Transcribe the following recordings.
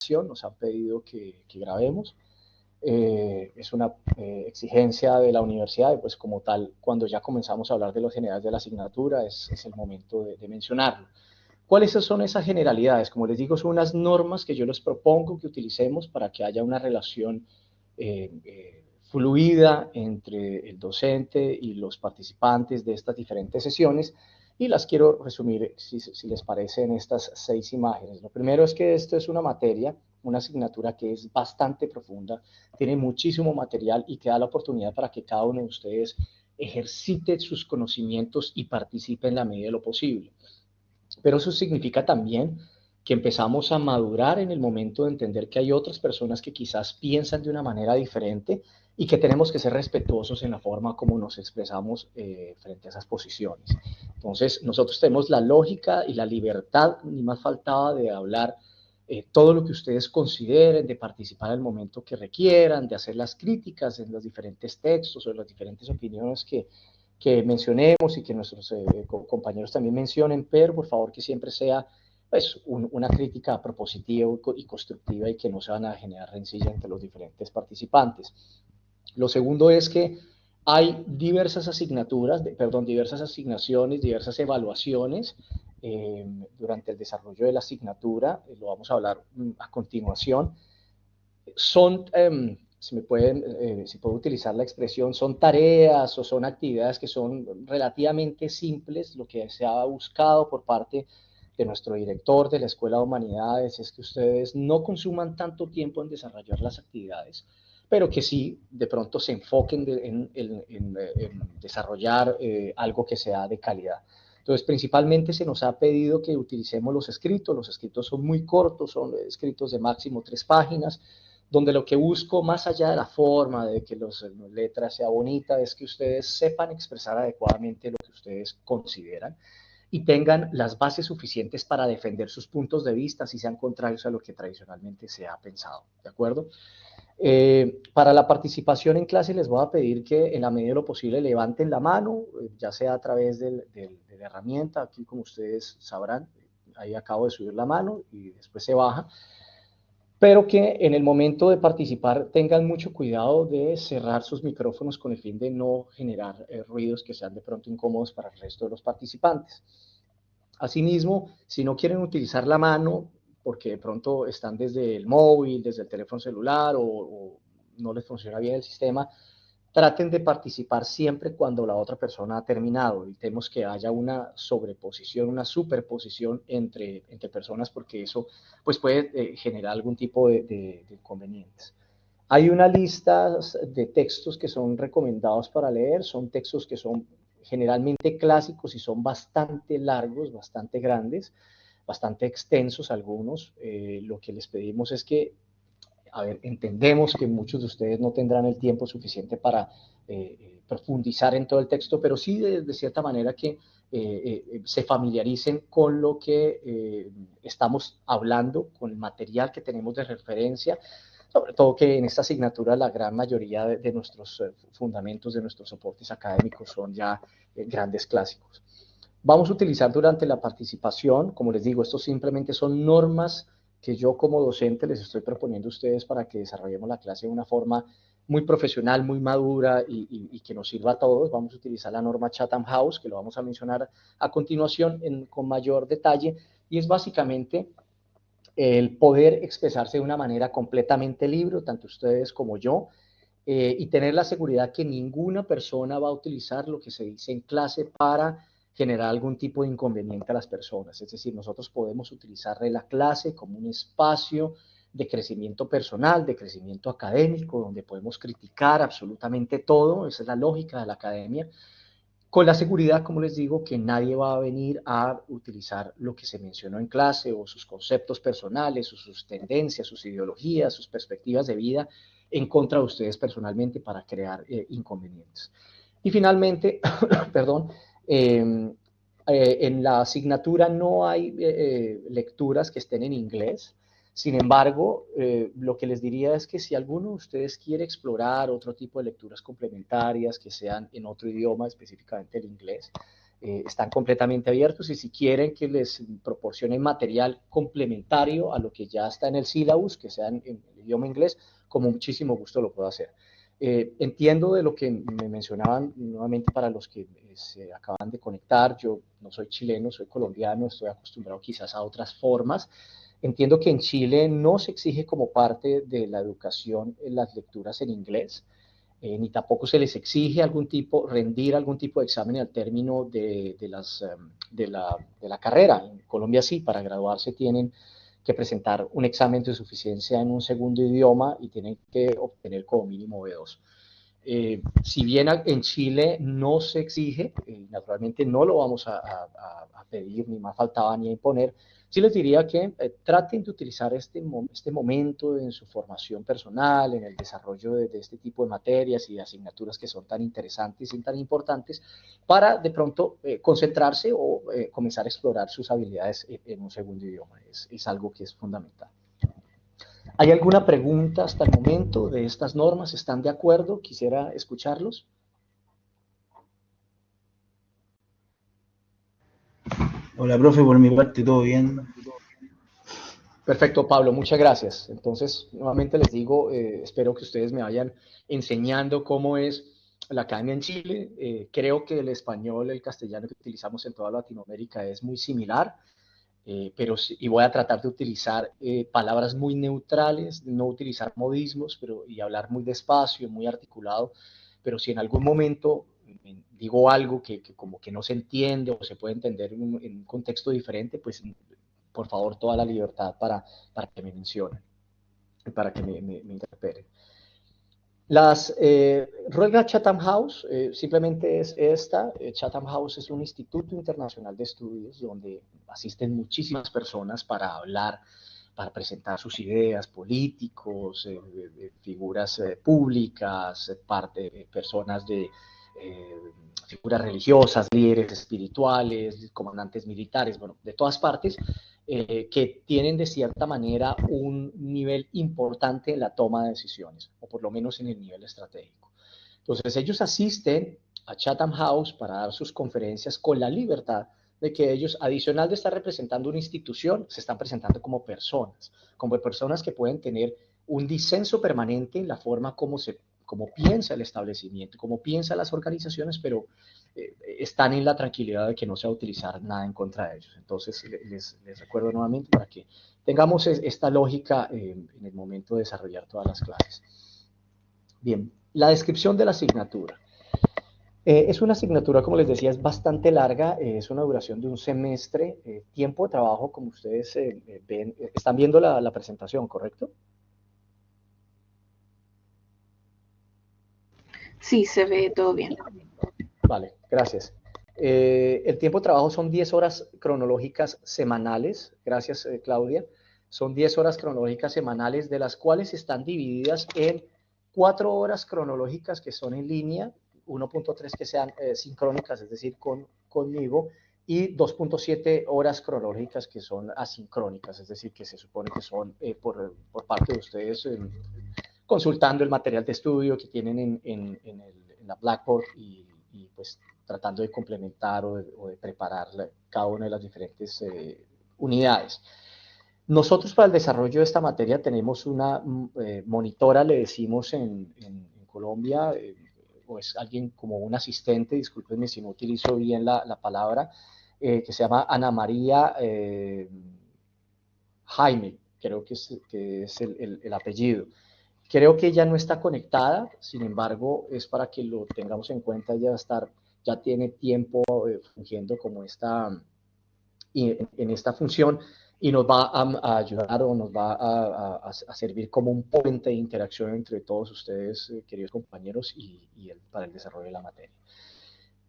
grabación, nos han pedido que grabemos. Es una exigencia de la universidad y pues como tal, cuando ya comenzamos a hablar de los generales de la asignatura, es el momento de mencionarlo. ¿Cuáles son esas generalidades? Como les digo, son unas normas que yo les propongo que utilicemos para que haya una relación fluida entre el docente y los participantes de estas diferentes sesiones, y las quiero resumir, si les parece, en estas 6 imágenes. Lo primero es que esto es una materia, una asignatura que es bastante profunda, tiene muchísimo material y que da la oportunidad para que cada uno de ustedes ejercite sus conocimientos y participe en la medida de lo posible. Pero eso significa también que empezamos a madurar en el momento de entender que hay otras personas que quizás piensan de una manera diferente y que tenemos que ser respetuosos en la forma como nos expresamos frente a esas posiciones. Entonces, nosotros tenemos la lógica y la libertad, ni más faltaba, de hablar todo lo que ustedes consideren, de participar en el momento que requieran, de hacer las críticas en los diferentes textos o en las diferentes opiniones que mencionemos y que nuestros compañeros también mencionen, pero por favor que siempre sea pues, una crítica propositiva y constructiva y que no se van a generar rencillas entre los diferentes participantes. Lo segundo es que hay diversas asignaturas, diversas asignaciones, diversas evaluaciones durante el desarrollo de la asignatura, lo vamos a hablar a continuación. Son, si puedo utilizar la expresión, son tareas o son actividades que son relativamente simples. Lo que se ha buscado por parte de nuestro director de la Escuela de Humanidades es que ustedes no consuman tanto tiempo en desarrollar las actividades, pero que sí de pronto se enfoquen en desarrollar algo que sea de calidad. Entonces, principalmente se nos ha pedido que utilicemos los escritos son muy cortos, son escritos de máximo 3 páginas, donde lo que busco, más allá de la forma, de que las letras sea bonita, es que ustedes sepan expresar adecuadamente lo que ustedes consideran y tengan las bases suficientes para defender sus puntos de vista si sean contrarios a lo que tradicionalmente se ha pensado, ¿de acuerdo? Para la participación en clase les voy a pedir que en la medida de lo posible levanten la mano, ya sea a través de la herramienta, aquí como ustedes sabrán, ahí acabo de subir la mano y después se baja, pero que en el momento de participar tengan mucho cuidado de cerrar sus micrófonos con el fin de no generar ruidos que sean de pronto incómodos para el resto de los participantes. Asimismo, si no quieren utilizar la mano, porque de pronto están desde el móvil, desde el teléfono celular o no les funciona bien el sistema, traten de participar siempre cuando la otra persona ha terminado. Evitemos que haya una sobreposición, una superposición entre personas, porque eso pues, puede generar algún tipo de inconvenientes. Hay una lista de textos que son recomendados para leer, son textos que son generalmente clásicos y son bastante largos, bastante grandes, bastante extensos algunos. Lo que les pedimos es que, a ver, entendemos que muchos de ustedes no tendrán el tiempo suficiente para profundizar en todo el texto, pero sí de cierta manera que se familiaricen con lo que estamos hablando, con el material que tenemos de referencia, sobre todo que en esta asignatura la gran mayoría de nuestros fundamentos, de nuestros soportes académicos son ya grandes clásicos. Vamos a utilizar durante la participación, como les digo, estos simplemente son normas que yo como docente les estoy proponiendo a ustedes para que desarrollemos la clase de una forma muy profesional, muy madura y que nos sirva a todos. Vamos a utilizar la norma Chatham House, que lo vamos a mencionar a continuación con mayor detalle, y es básicamente el poder expresarse de una manera completamente libre, tanto ustedes como yo, y tener la seguridad que ninguna persona va a utilizar lo que se dice en clase para generar algún tipo de inconveniente a las personas. Es decir, nosotros podemos utilizar la clase como un espacio de crecimiento personal, de crecimiento académico, donde podemos criticar absolutamente todo, esa es la lógica de la academia, con la seguridad, como les digo, que nadie va a venir a utilizar lo que se mencionó en clase o sus conceptos personales o sus tendencias, sus ideologías, sus perspectivas de vida en contra de ustedes personalmente para crear inconvenientes. Y finalmente, perdón, en la asignatura no hay lecturas que estén en inglés. Sin embargo, lo que les diría es que si alguno de ustedes quiere explorar otro tipo de lecturas complementarias que sean en otro idioma, específicamente el inglés, están completamente abiertos y si quieren que les proporcionen material complementario a lo que ya está en el syllabus, que sea en el idioma inglés, con muchísimo gusto lo puedo hacer. Entiendo de lo que me mencionaban nuevamente para los que se acaban de conectar. Yo no soy chileno, soy colombiano, estoy acostumbrado quizás a otras formas. Entiendo que en Chile no se exige como parte de la educación las lecturas en inglés, ni tampoco se les exige rendir algún tipo de examen al término de la carrera. En Colombia sí, para graduarse tienen que presentar un examen de suficiencia en un segundo idioma y tienen que obtener como mínimo B2. Si bien en Chile no se exige, naturalmente no lo vamos a pedir, ni más faltaba ni a imponer, sí les diría que traten de utilizar este momento en su formación personal, en el desarrollo de este tipo de materias y de asignaturas que son tan interesantes y tan importantes, para de pronto concentrarse o comenzar a explorar sus habilidades en un segundo idioma. Es algo que es fundamental. ¿Hay alguna pregunta hasta el momento de estas normas? ¿Están de acuerdo? Quisiera escucharlos. Hola, profe, por mi parte, ¿todo bien? Perfecto, Pablo, muchas gracias. Entonces, nuevamente les digo, espero que ustedes me vayan enseñando cómo es la academia en Chile. Creo que el español, el castellano que utilizamos en toda Latinoamérica es muy similar, y voy a tratar de utilizar palabras muy neutrales, no utilizar modismos, y hablar muy despacio, muy articulado, pero si en algún momento digo algo que como que no se entiende o se puede entender en un contexto diferente, pues por favor toda la libertad para que me mencionen, para que me interpreten. Las reglas Chatham House simplemente es esta. Chatham House es un instituto internacional de estudios donde asisten muchísimas personas para hablar, para presentar sus ideas, políticos, figuras públicas, personas figuras religiosas, líderes espirituales, comandantes militares, bueno, de todas partes, que tienen de cierta manera un nivel importante en la toma de decisiones, o por lo menos en el nivel estratégico. Entonces ellos asisten a Chatham House para dar sus conferencias con la libertad de que ellos, adicional de estar representando una institución, se están presentando como personas que pueden tener un disenso permanente en la forma como piensa el establecimiento, como piensan las organizaciones, pero están en la tranquilidad de que no se va a utilizar nada en contra de ellos. Entonces, les recuerdo nuevamente para que tengamos esta lógica en el momento de desarrollar todas las clases. Bien, la descripción de la asignatura. Es una asignatura, como les decía, es bastante larga, es una duración de un semestre, tiempo de trabajo, como ustedes ven, están viendo la presentación, ¿correcto? Sí, se ve todo bien. Vale, gracias. El tiempo de trabajo son 10 horas cronológicas semanales, gracias Claudia, son 10 horas cronológicas semanales, de las cuales están divididas en 4 horas cronológicas que son en línea, 1.3 que sean sincrónicas, es decir, conmigo, y 2.7 horas cronológicas que son asincrónicas, es decir, que se supone que son por parte de ustedes consultando el material de estudio que tienen en la Blackboard y pues tratando de complementar o de preparar cada una de las diferentes unidades. Nosotros para el desarrollo de esta materia tenemos una monitora, le decimos en Colombia, o es alguien como un asistente, discúlpenme si no utilizo bien la palabra, que se llama Ana María Jaime, creo que es el apellido. Creo que ella no está conectada, sin embargo, es para que lo tengamos en cuenta, ya tiene tiempo fungiendo como en esta función y nos va a ayudar o nos va a servir como un puente de interacción entre todos ustedes, queridos compañeros, para el desarrollo de la materia.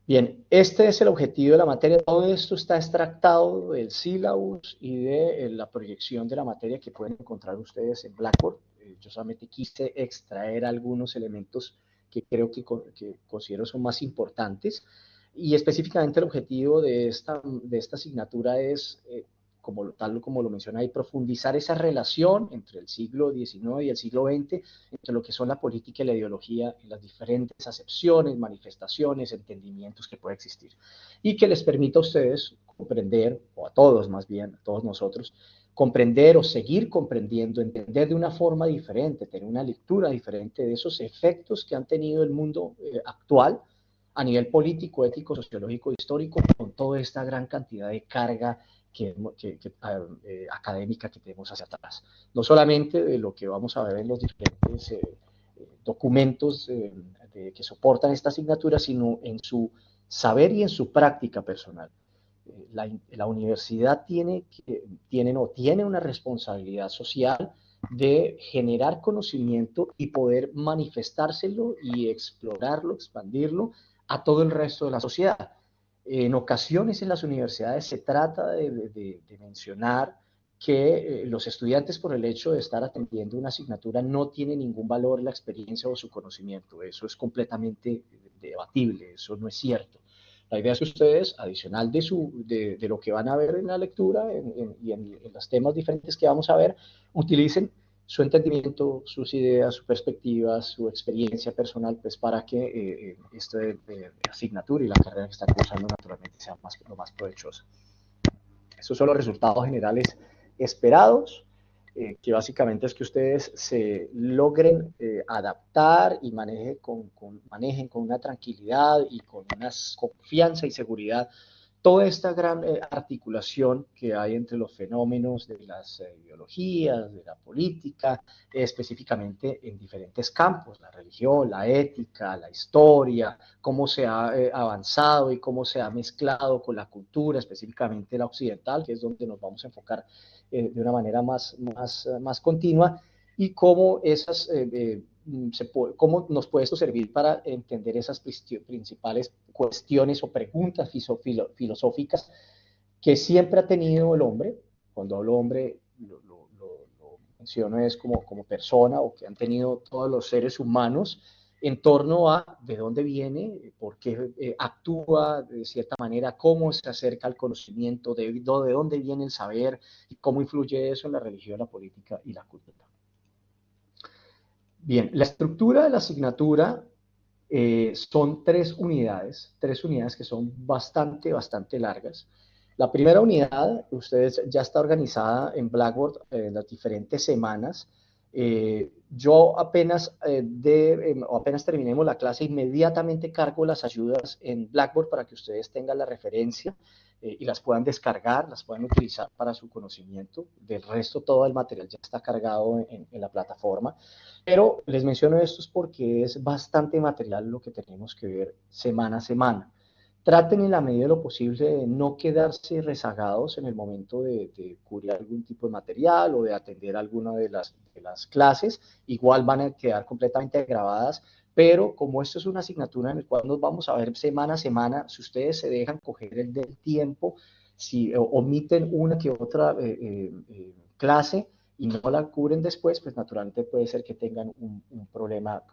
Bien, este es el objetivo de la materia. Todo esto está extractado del syllabus y de la proyección de la materia que pueden encontrar ustedes en Blackboard. Yo solamente quise extraer algunos elementos que creo que considero son más importantes. Y específicamente el objetivo de esta asignatura es tal como lo menciona ahí, profundizar esa relación entre el siglo XIX y el siglo XX, entre lo que son la política y la ideología, en las diferentes acepciones, manifestaciones, entendimientos que puede existir, y que les permita a ustedes comprender, o a todos más bien, a todos nosotros, comprender o seguir comprendiendo, entender de una forma diferente, tener una lectura diferente de esos efectos que han tenido el mundo actual a nivel político, ético, sociológico, histórico, con toda esta gran cantidad de carga académica que tenemos hacia atrás. No solamente de lo que vamos a ver en los diferentes documentos que soportan esta asignatura, sino en su saber y en su práctica personal. La universidad tiene una responsabilidad social de generar conocimiento y poder manifestárselo y explorarlo, expandirlo a todo el resto de la sociedad. En ocasiones en las universidades se trata de mencionar que los estudiantes, por el hecho de estar atendiendo una asignatura, no tiene ningún valor la experiencia o su conocimiento. Eso es completamente debatible, eso no es cierto. La idea es que ustedes, adicional de lo que van a ver en la lectura y en los temas diferentes que vamos a ver, utilicen su entendimiento, sus ideas, su perspectiva, su experiencia personal, pues para que esta asignatura y la carrera que están cursando naturalmente sea lo más provechosa. Estos son los resultados generales esperados, que básicamente es que ustedes se logren adaptar y manejen con una tranquilidad y con una confianza y seguridad toda esta gran articulación que hay entre los fenómenos de las ideologías, de la política, específicamente en diferentes campos, la religión, la ética, la historia, cómo se ha avanzado y cómo se ha mezclado con la cultura, específicamente la occidental, que es donde nos vamos a enfocar de una manera más continua, y cómo cómo nos puede esto servir para entender esas principales cuestiones o preguntas filosóficas que siempre ha tenido el hombre. Cuando hablo hombre, lo menciono es como persona, o que han tenido todos los seres humanos en torno a de dónde viene, por qué actúa de cierta manera, cómo se acerca al conocimiento, de dónde viene el saber y cómo influye eso en la religión, la política y la cultura. Bien, la estructura de la asignatura son tres unidades que son bastante largas. La primera unidad, ustedes ya está organizada en Blackboard en las diferentes semanas. Yo apenas terminemos la clase, inmediatamente cargo las ayudas en Blackboard para que ustedes tengan la referencia y las puedan descargar, las puedan utilizar para su conocimiento. Del resto, todo el material ya está cargado en la plataforma. Pero les menciono esto porque es bastante material lo que tenemos que ver semana a semana. Traten en la medida de lo posible de no quedarse rezagados en el momento de cubrir algún tipo de material o de atender alguna de las clases. Igual van a quedar completamente grabadas, pero como esto es una asignatura en la cual nos vamos a ver semana a semana, si ustedes se dejan coger el del tiempo, si omiten una que otra clase y no la cubren después, pues naturalmente puede ser que tengan un problema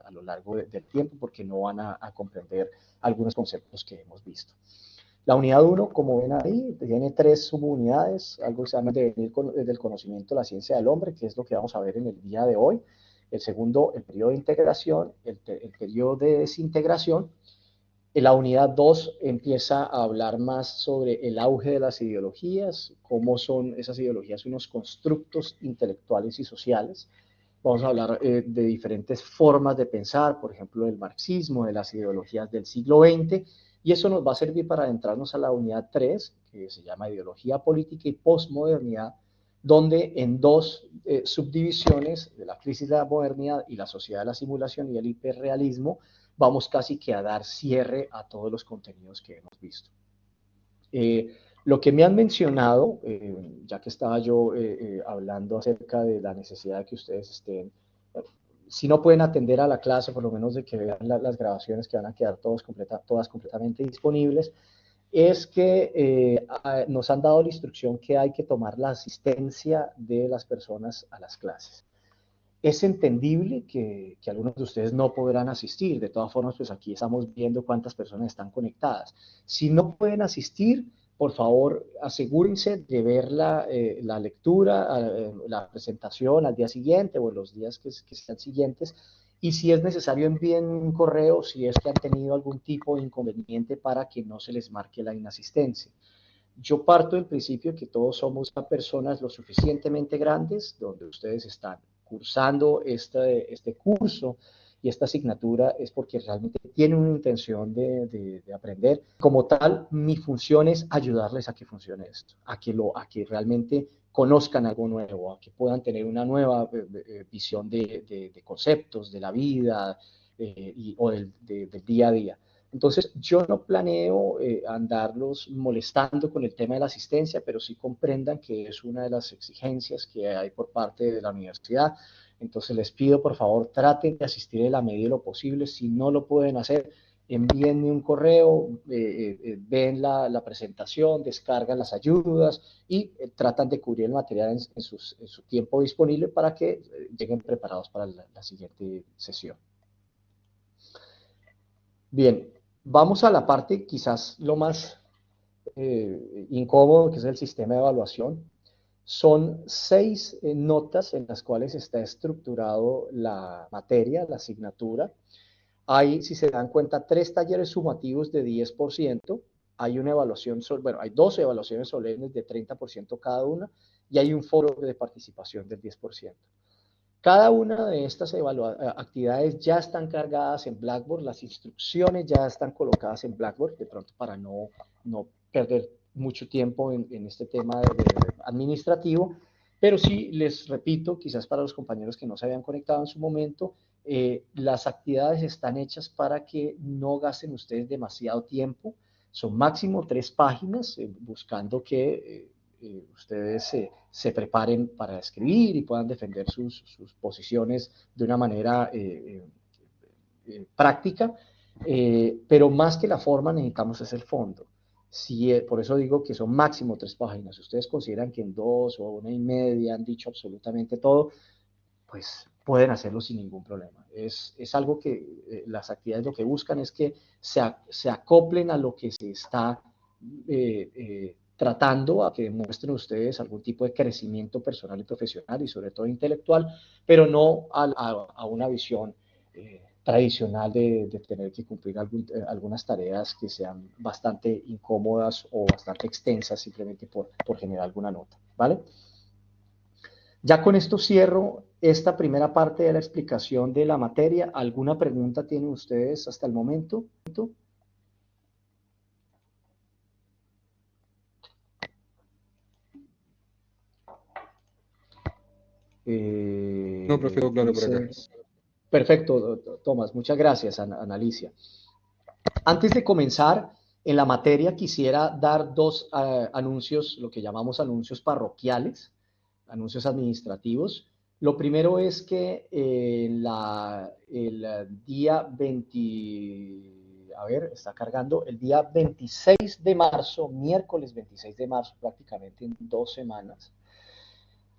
a lo largo del tiempo, porque no van a comprender algunos conceptos que hemos visto. La unidad 1, como ven ahí, tiene 3 subunidades, algo que se llama desde el conocimiento de la ciencia del hombre, que es lo que vamos a ver en el día de hoy. El segundo, el periodo de integración, el periodo de desintegración. En la unidad 2 empieza a hablar más sobre el auge de las ideologías, cómo son esas ideologías unos constructos intelectuales y sociales. Vamos a hablar de diferentes formas de pensar, por ejemplo, del marxismo, de las ideologías del siglo XX, y eso nos va a servir para adentrarnos a la unidad 3, que se llama Ideología Política y Postmodernidad, donde en dos subdivisiones de la crisis de la modernidad y la sociedad de la simulación y el hiperrealismo, vamos casi que a dar cierre a todos los contenidos que hemos visto. Lo que me han mencionado, ya que estaba yo hablando acerca de la necesidad de que ustedes estén, si no pueden atender a la clase, por lo menos de que vean las grabaciones que van a quedar todas completamente disponibles, es que nos han dado la instrucción que hay que tomar la asistencia de las personas a las clases. Es entendible que algunos de ustedes no podrán asistir. De todas formas, pues aquí estamos viendo cuántas personas están conectadas. Si no pueden asistir, por favor, asegúrense de ver la lectura, la presentación al día siguiente o en los días que sean siguientes. Y si es necesario, envíen un correo si es que han tenido algún tipo de inconveniente para que no se les marque la inasistencia. Yo parto del principio que todos somos personas lo suficientemente grandes, donde ustedes están cursando este curso y esta asignatura es porque realmente tienen una intención de aprender. Como tal, mi función es ayudarles a que funcione esto, a que realmente conozcan algo nuevo, a que puedan tener una nueva visión de conceptos, de la vida o del día a día. Entonces, yo no planeo andarlos molestando con el tema de la asistencia, pero sí comprendan que es una de las exigencias que hay por parte de la universidad. Entonces, les pido, por favor, traten de asistir en la medida de lo posible. Si no lo pueden hacer, envíenme un correo, ven la presentación, descargan las ayudas y tratan de cubrir el material en su tiempo disponible para que lleguen preparados para la siguiente sesión. Bien, vamos a la parte quizás lo más incómodo, que es el sistema de evaluación. Son 6 notas en las cuales está estructurado la materia, la asignatura. Hay, si se dan cuenta, 3 talleres sumativos de 10%. Hay una evaluación, bueno, hay 12 evaluaciones solemnes de 30% cada una y hay un foro de participación del 10%. Cada una de estas actividades ya están cargadas en Blackboard, las instrucciones ya están colocadas en Blackboard, de pronto para no perder mucho tiempo en este tema administrativo, pero sí les repito, quizás para los compañeros que no se habían conectado en su momento, las actividades están hechas para que no gasten ustedes demasiado tiempo, son máximo 3 páginas, buscando que ustedes se preparen para escribir y puedan defender sus posiciones de una manera práctica, pero más que la forma necesitamos es el fondo. Si, por eso digo que son máximo 3 páginas. Si ustedes consideran que en 2 o 1 y media han dicho absolutamente todo, pues pueden hacerlo sin ningún problema. Es algo que las actividades lo que buscan es que se acoplen a lo que se está tratando, a que demuestren ustedes algún tipo de crecimiento personal y profesional y sobre todo intelectual, pero no a una visión tradicional de tener que cumplir algunas tareas que sean bastante incómodas o bastante extensas simplemente por generar alguna nota, ¿vale? Ya con esto cierro esta primera parte de la explicación de la materia. ¿Alguna pregunta tienen ustedes hasta el momento? No, profe, claro por acá. Perfecto, Tomás. Muchas gracias, Analicia. Antes de comenzar en la materia, quisiera dar 2 anuncios, lo que llamamos anuncios parroquiales, anuncios administrativos. Lo primero es que el día 20, a ver, está cargando, el día 26 de marzo, miércoles 26 de marzo, prácticamente en 2 semanas,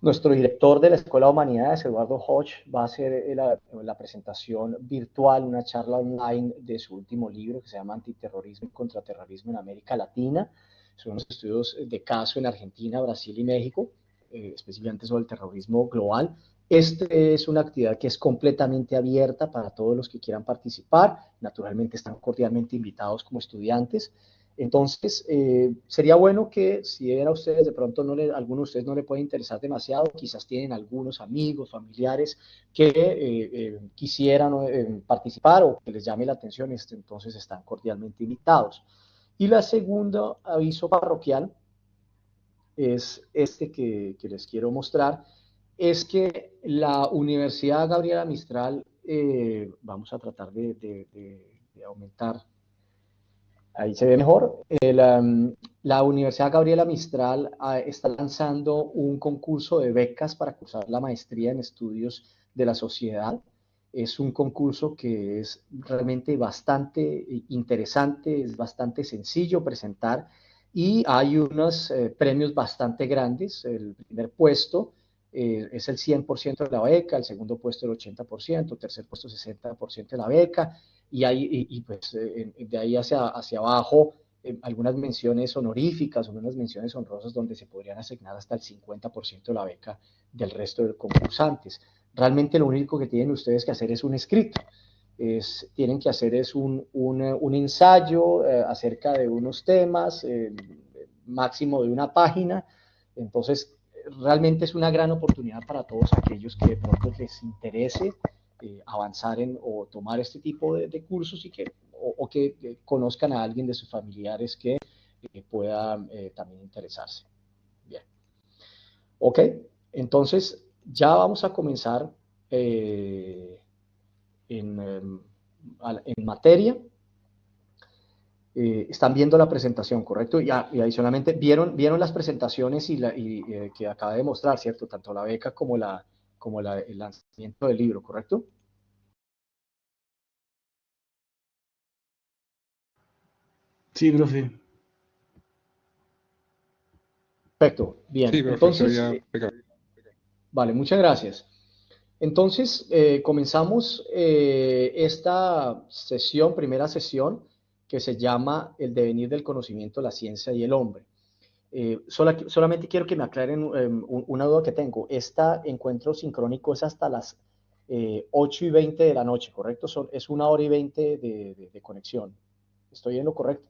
nuestro director de la Escuela de Humanidades, Eduardo Hodge, va a hacer la presentación virtual, una charla online de su último libro que se llama Antiterrorismo y Contraterrorismo en América Latina. Son unos estudios de caso en Argentina, Brasil y México, específicamente sobre el terrorismo global. Esta es una actividad que es completamente abierta para todos los que quieran participar. Naturalmente están cordialmente invitados como estudiantes. Entonces, sería bueno que si a ustedes de pronto alguno de ustedes no le puede interesar demasiado, quizás tienen algunos amigos, familiares que quisieran participar o que les llame la atención, entonces están cordialmente invitados. Y la segunda aviso parroquial es este que les quiero mostrar, es que la Universidad Gabriela Mistral, vamos a tratar de aumentar. Ahí se ve mejor. La Universidad Gabriela Mistral está lanzando un concurso de becas para cursar la maestría en estudios de la sociedad. Es un concurso que es realmente bastante interesante, es bastante sencillo presentar y hay unos premios bastante grandes. El primer puesto es el 100% de la beca, el segundo puesto el 80%, el tercer puesto 60% de la beca y pues de ahí hacia abajo algunas menciones honoríficas o unas menciones honrosas donde se podrían asignar hasta el 50% de la beca del resto de concursantes. Realmente lo único que tienen ustedes que hacer es un escrito. Tienen que hacer es un ensayo acerca de unos temas, máximo de una página. Entonces, realmente es una gran oportunidad para todos aquellos que de pronto les interese avanzar o tomar este tipo de cursos y o que conozcan a alguien de sus familiares que pueda también interesarse. Bien. Ok, entonces ya vamos a comenzar en materia. Están viendo la presentación, ¿correcto? Y adicionalmente, vieron las presentaciones que acaba de mostrar, ¿cierto? Tanto la beca como el lanzamiento del libro, ¿correcto? Sí, profe. Perfecto, bien. Sí, profe, se Entonces, veía pegado. vale, muchas gracias. Entonces, comenzamos esta sesión, primera sesión, que se llama El devenir del conocimiento, la ciencia y el hombre. Solamente quiero que me aclaren una duda que tengo. Este encuentro sincrónico es hasta las 8:20 de la noche, ¿correcto? Es 1 hora y 20 de conexión. ¿Estoy en lo correcto?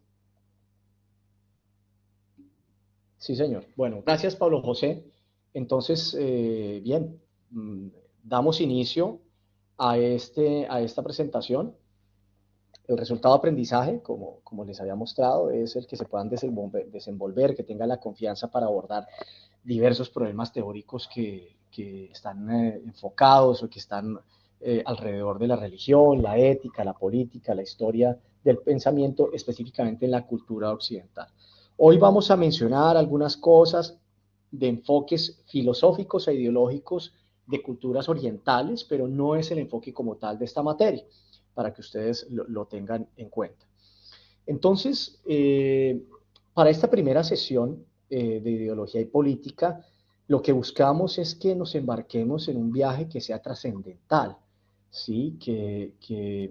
Sí, señor. Bueno, gracias, Pablo José. Entonces, bien, damos inicio a esta presentación. El resultado de aprendizaje, como les había mostrado, es el que se puedan desenvolver, que tengan la confianza para abordar diversos problemas teóricos que están enfocados o que están alrededor de la religión, la ética, la política, la historia del pensamiento, específicamente en la cultura occidental. Hoy vamos a mencionar algunas cosas de enfoques filosóficos e ideológicos de culturas orientales, pero no es el enfoque como tal de esta materia, para que ustedes lo tengan en cuenta. Entonces, para esta primera sesión de ideología y política, lo que buscamos es que nos embarquemos en un viaje que sea trascendental, ¿sí? que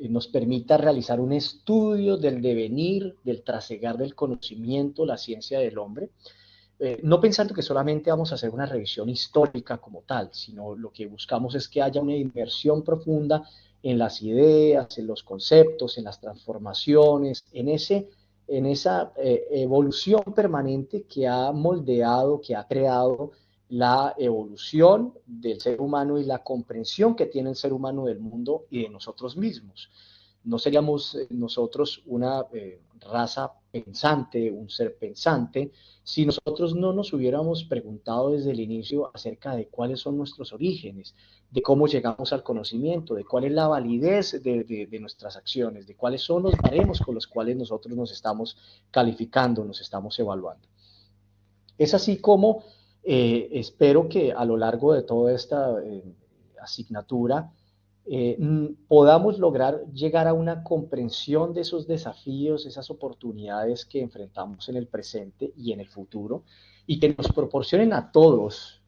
nos permita realizar un estudio del devenir, del trasegar del conocimiento, la ciencia del hombre, no pensando que solamente vamos a hacer una revisión histórica como tal, sino lo que buscamos es que haya una inmersión profunda en las ideas, en los conceptos, en las transformaciones, en esa evolución permanente que ha moldeado, que ha creado la evolución del ser humano y la comprensión que tiene el ser humano del mundo y de nosotros mismos. No seríamos nosotros una raza pensante, un ser pensante, si nosotros no nos hubiéramos preguntado desde el inicio acerca de cuáles son nuestros orígenes, de cómo llegamos al conocimiento, de cuál es la validez de nuestras acciones, de cuáles son los baremos con los cuales nosotros nos estamos calificando, nos estamos evaluando. Es así como espero que a lo largo de toda esta asignatura podamos lograr llegar a una comprensión de esos desafíos, esas oportunidades que enfrentamos en el presente y en el futuro, y que nos proporcionen a todos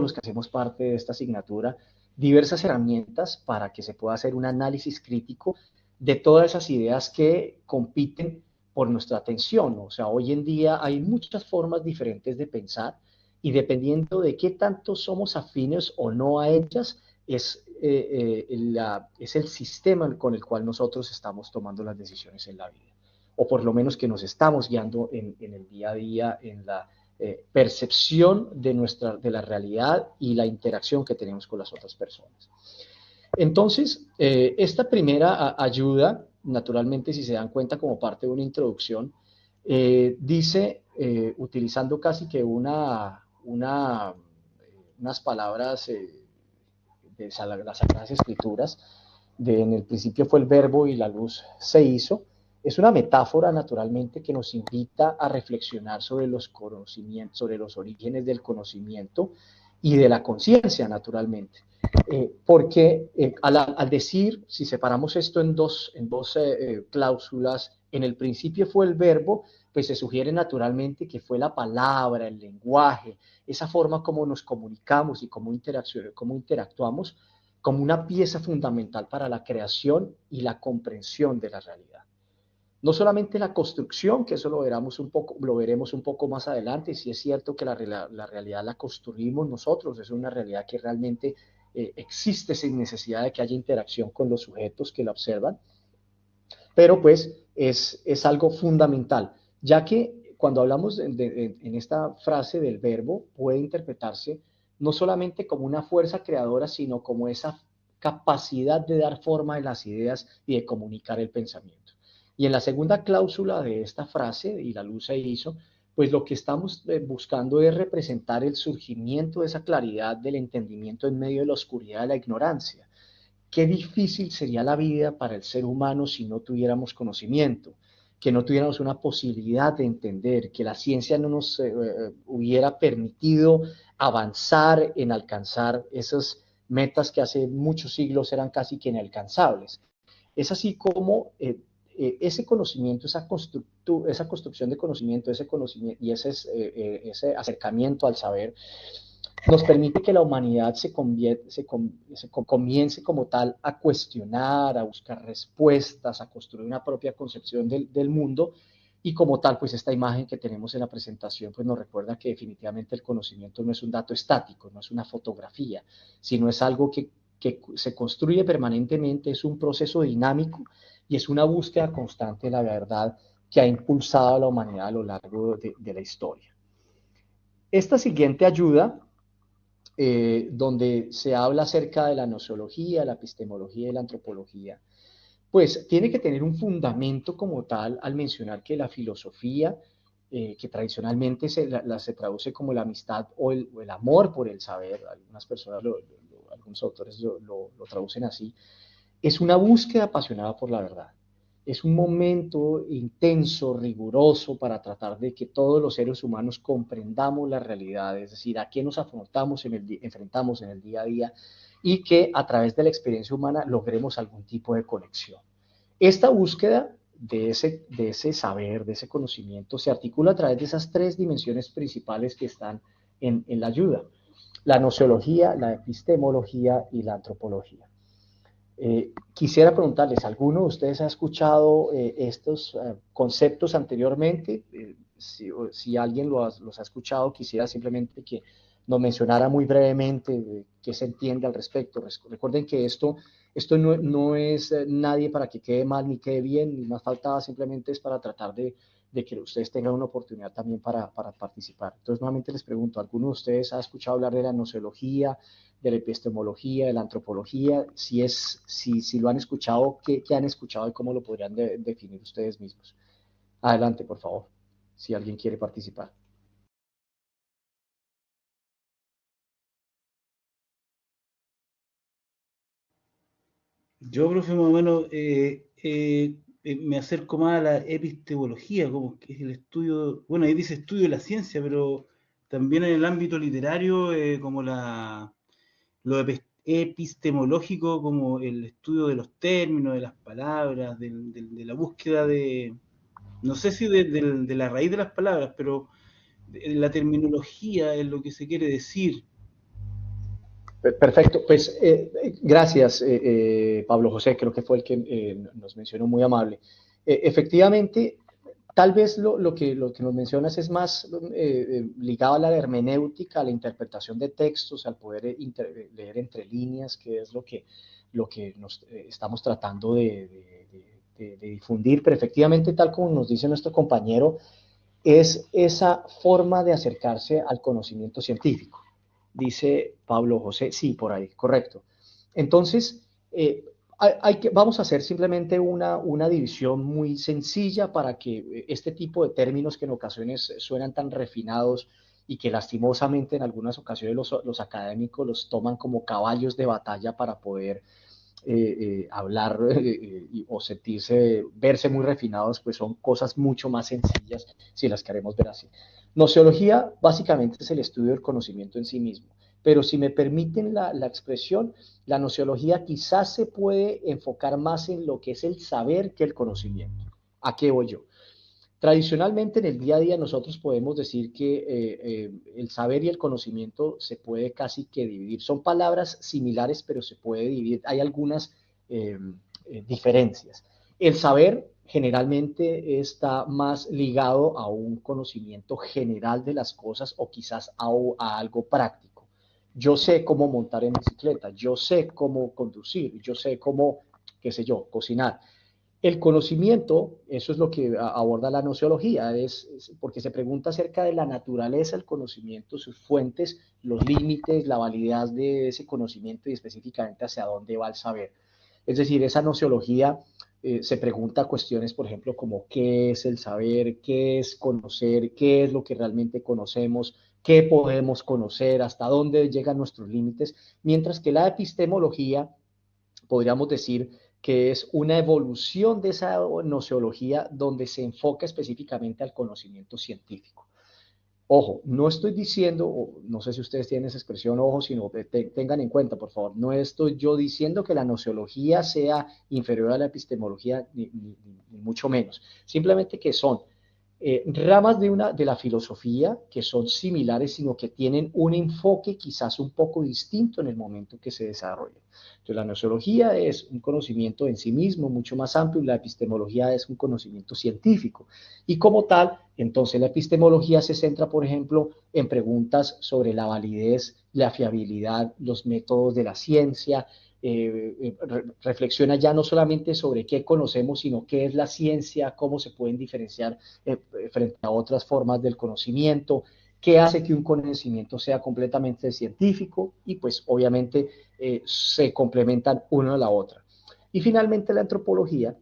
los que hacemos parte de esta asignatura, diversas herramientas para que se pueda hacer un análisis crítico de todas esas ideas que compiten por nuestra atención. O sea, hoy en día hay muchas formas diferentes de pensar y dependiendo de qué tanto somos afines o no a ellas, es el sistema con el cual nosotros estamos tomando las decisiones en la vida, o por lo menos que nos estamos guiando en el día a día, en la percepción de la realidad y la interacción que tenemos con las otras personas. Entonces, esta primera ayuda, naturalmente, si se dan cuenta como parte de una introducción, dice, utilizando casi que unas palabras de las Sagradas Escrituras, en el principio fue el verbo y la luz se hizo, es una metáfora naturalmente que nos invita a reflexionar sobre los conocimientos, sobre los orígenes del conocimiento y de la conciencia naturalmente. Porque al decir, si separamos esto en dos cláusulas, en el principio fue el verbo, pues se sugiere naturalmente que fue la palabra, el lenguaje, esa forma como nos comunicamos y cómo interactuamos como una pieza fundamental para la creación y la comprensión de la realidad. No solamente la construcción, que eso lo veremos un poco más adelante, si es cierto que la realidad la construimos nosotros, es una realidad que realmente existe sin necesidad de que haya interacción con los sujetos que la observan, pero pues es algo fundamental, ya que cuando hablamos en esta frase del verbo, puede interpretarse no solamente como una fuerza creadora, sino como esa capacidad de dar forma a las ideas y de comunicar el pensamiento. Y en la segunda cláusula de esta frase, y la luz se hizo, pues lo que estamos buscando es representar el surgimiento de esa claridad del entendimiento en medio de la oscuridad de la ignorancia. Qué difícil sería la vida para el ser humano si no tuviéramos conocimiento, que no tuviéramos una posibilidad de entender, que la ciencia no nos hubiera permitido avanzar en alcanzar esas metas que hace muchos siglos eran casi que inalcanzables. Es así como ese conocimiento, esa construcción de conocimiento, ese conocimiento y ese acercamiento al saber nos permite que la humanidad comience como tal a cuestionar, a buscar respuestas, a construir una propia concepción del mundo, y como tal, pues esta imagen que tenemos en la presentación pues nos recuerda que definitivamente el conocimiento no es un dato estático, no es una fotografía, sino es algo que se construye permanentemente, es un proceso dinámico y es una búsqueda constante de la verdad que ha impulsado a la humanidad a lo largo de la historia. Esta siguiente ayuda donde se habla acerca de la gnoseología, la epistemología y la antropología, pues tiene que tener un fundamento como tal al mencionar que la filosofía, que tradicionalmente se traduce como la amistad o el amor por el saber, algunas personas, algunos autores lo traducen así, es una búsqueda apasionada por la verdad. Es un momento intenso, riguroso para tratar de que todos los seres humanos comprendamos la realidad, es decir, a qué nos enfrentamos en el día a día y que a través de la experiencia humana logremos algún tipo de conexión. Esta búsqueda de ese saber, de ese conocimiento, se articula a través de esas tres dimensiones principales que están en la ayuda: la gnoseología, la epistemología y la antropología. Quisiera preguntarles, ¿alguno de ustedes ha escuchado estos conceptos anteriormente? Si alguien los ha escuchado, quisiera simplemente que nos mencionara muy brevemente qué se entiende al respecto. Recuerden que esto no es nadie para que quede mal ni quede bien, ni más faltaba, simplemente es para tratar de que ustedes tengan una oportunidad también para participar. Entonces, nuevamente les pregunto, ¿alguno de ustedes ha escuchado hablar de la gnoseología, de la epistemología, de la antropología? Si lo han escuchado, ¿qué han escuchado y cómo lo podrían definir ustedes mismos? Adelante, por favor, si alguien quiere participar. Yo, profe, más o menos me acerco más a la epistemología, como que es el estudio, bueno, ahí dice estudio de la ciencia, pero también en el ámbito literario, como lo epistemológico, como el estudio de los términos, de las palabras, de la búsqueda de, no sé si de la raíz de las palabras, pero la terminología es lo que se quiere decir. Perfecto, pues gracias, Pablo José, creo que fue el que nos mencionó, muy amable. Efectivamente, tal vez lo que nos mencionas es más ligado a la hermenéutica, a la interpretación de textos, al poder leer entre líneas, que es lo que nos estamos tratando de difundir, pero efectivamente, tal como nos dice nuestro compañero, es esa forma de acercarse al conocimiento científico. Dice Pablo José, sí, por ahí, correcto. Entonces, vamos a hacer simplemente una división muy sencilla para que este tipo de términos que en ocasiones suenan tan refinados y que lastimosamente en algunas ocasiones los académicos los toman como caballos de batalla para poder hablar o sentirse, verse muy refinados, pues son cosas mucho más sencillas si las queremos ver así. Nociología básicamente es el estudio del conocimiento en sí mismo, pero si me permiten la expresión, la nociología quizás se puede enfocar más en lo que es el saber que el conocimiento. ¿A qué voy yo? Tradicionalmente en el día a día nosotros podemos decir que el saber y el conocimiento se puede casi que dividir. Son palabras similares, pero se puede dividir. Hay algunas diferencias. El saber generalmente está más ligado a un conocimiento general de las cosas o quizás a algo práctico. Yo sé cómo montar en bicicleta, yo sé cómo conducir, yo sé cómo, qué sé yo, cocinar. El conocimiento, eso es lo que aborda la nociología, porque se pregunta acerca de la naturaleza del conocimiento, sus fuentes, los límites, la validez de ese conocimiento y específicamente hacia dónde va el saber. Es decir, esa nociología se pregunta cuestiones, por ejemplo, como qué es el saber, qué es conocer, qué es lo que realmente conocemos, qué podemos conocer, hasta dónde llegan nuestros límites, mientras que la epistemología, podríamos decir, que es una evolución de esa nociología donde se enfoca específicamente al conocimiento científico. Ojo, no estoy diciendo, no sé si ustedes tienen esa expresión, ojo, sino tengan en cuenta, por favor, no estoy yo diciendo que la nociología sea inferior a la epistemología, ni mucho menos. Simplemente que son ramas de la filosofía que son similares, sino que tienen un enfoque quizás un poco distinto en el momento que se desarrollan. Entonces, la nociología es un conocimiento en sí mismo mucho más amplio y la epistemología es un conocimiento científico. Y como tal, entonces la epistemología se centra, por ejemplo, en preguntas sobre la validez, la fiabilidad, los métodos de la ciencia, reflexiona ya no solamente sobre qué conocemos, sino qué es la ciencia, cómo se pueden diferenciar frente a otras formas del conocimiento, qué hace que un conocimiento sea completamente científico y pues obviamente se complementan una a la otra. Y finalmente la antropología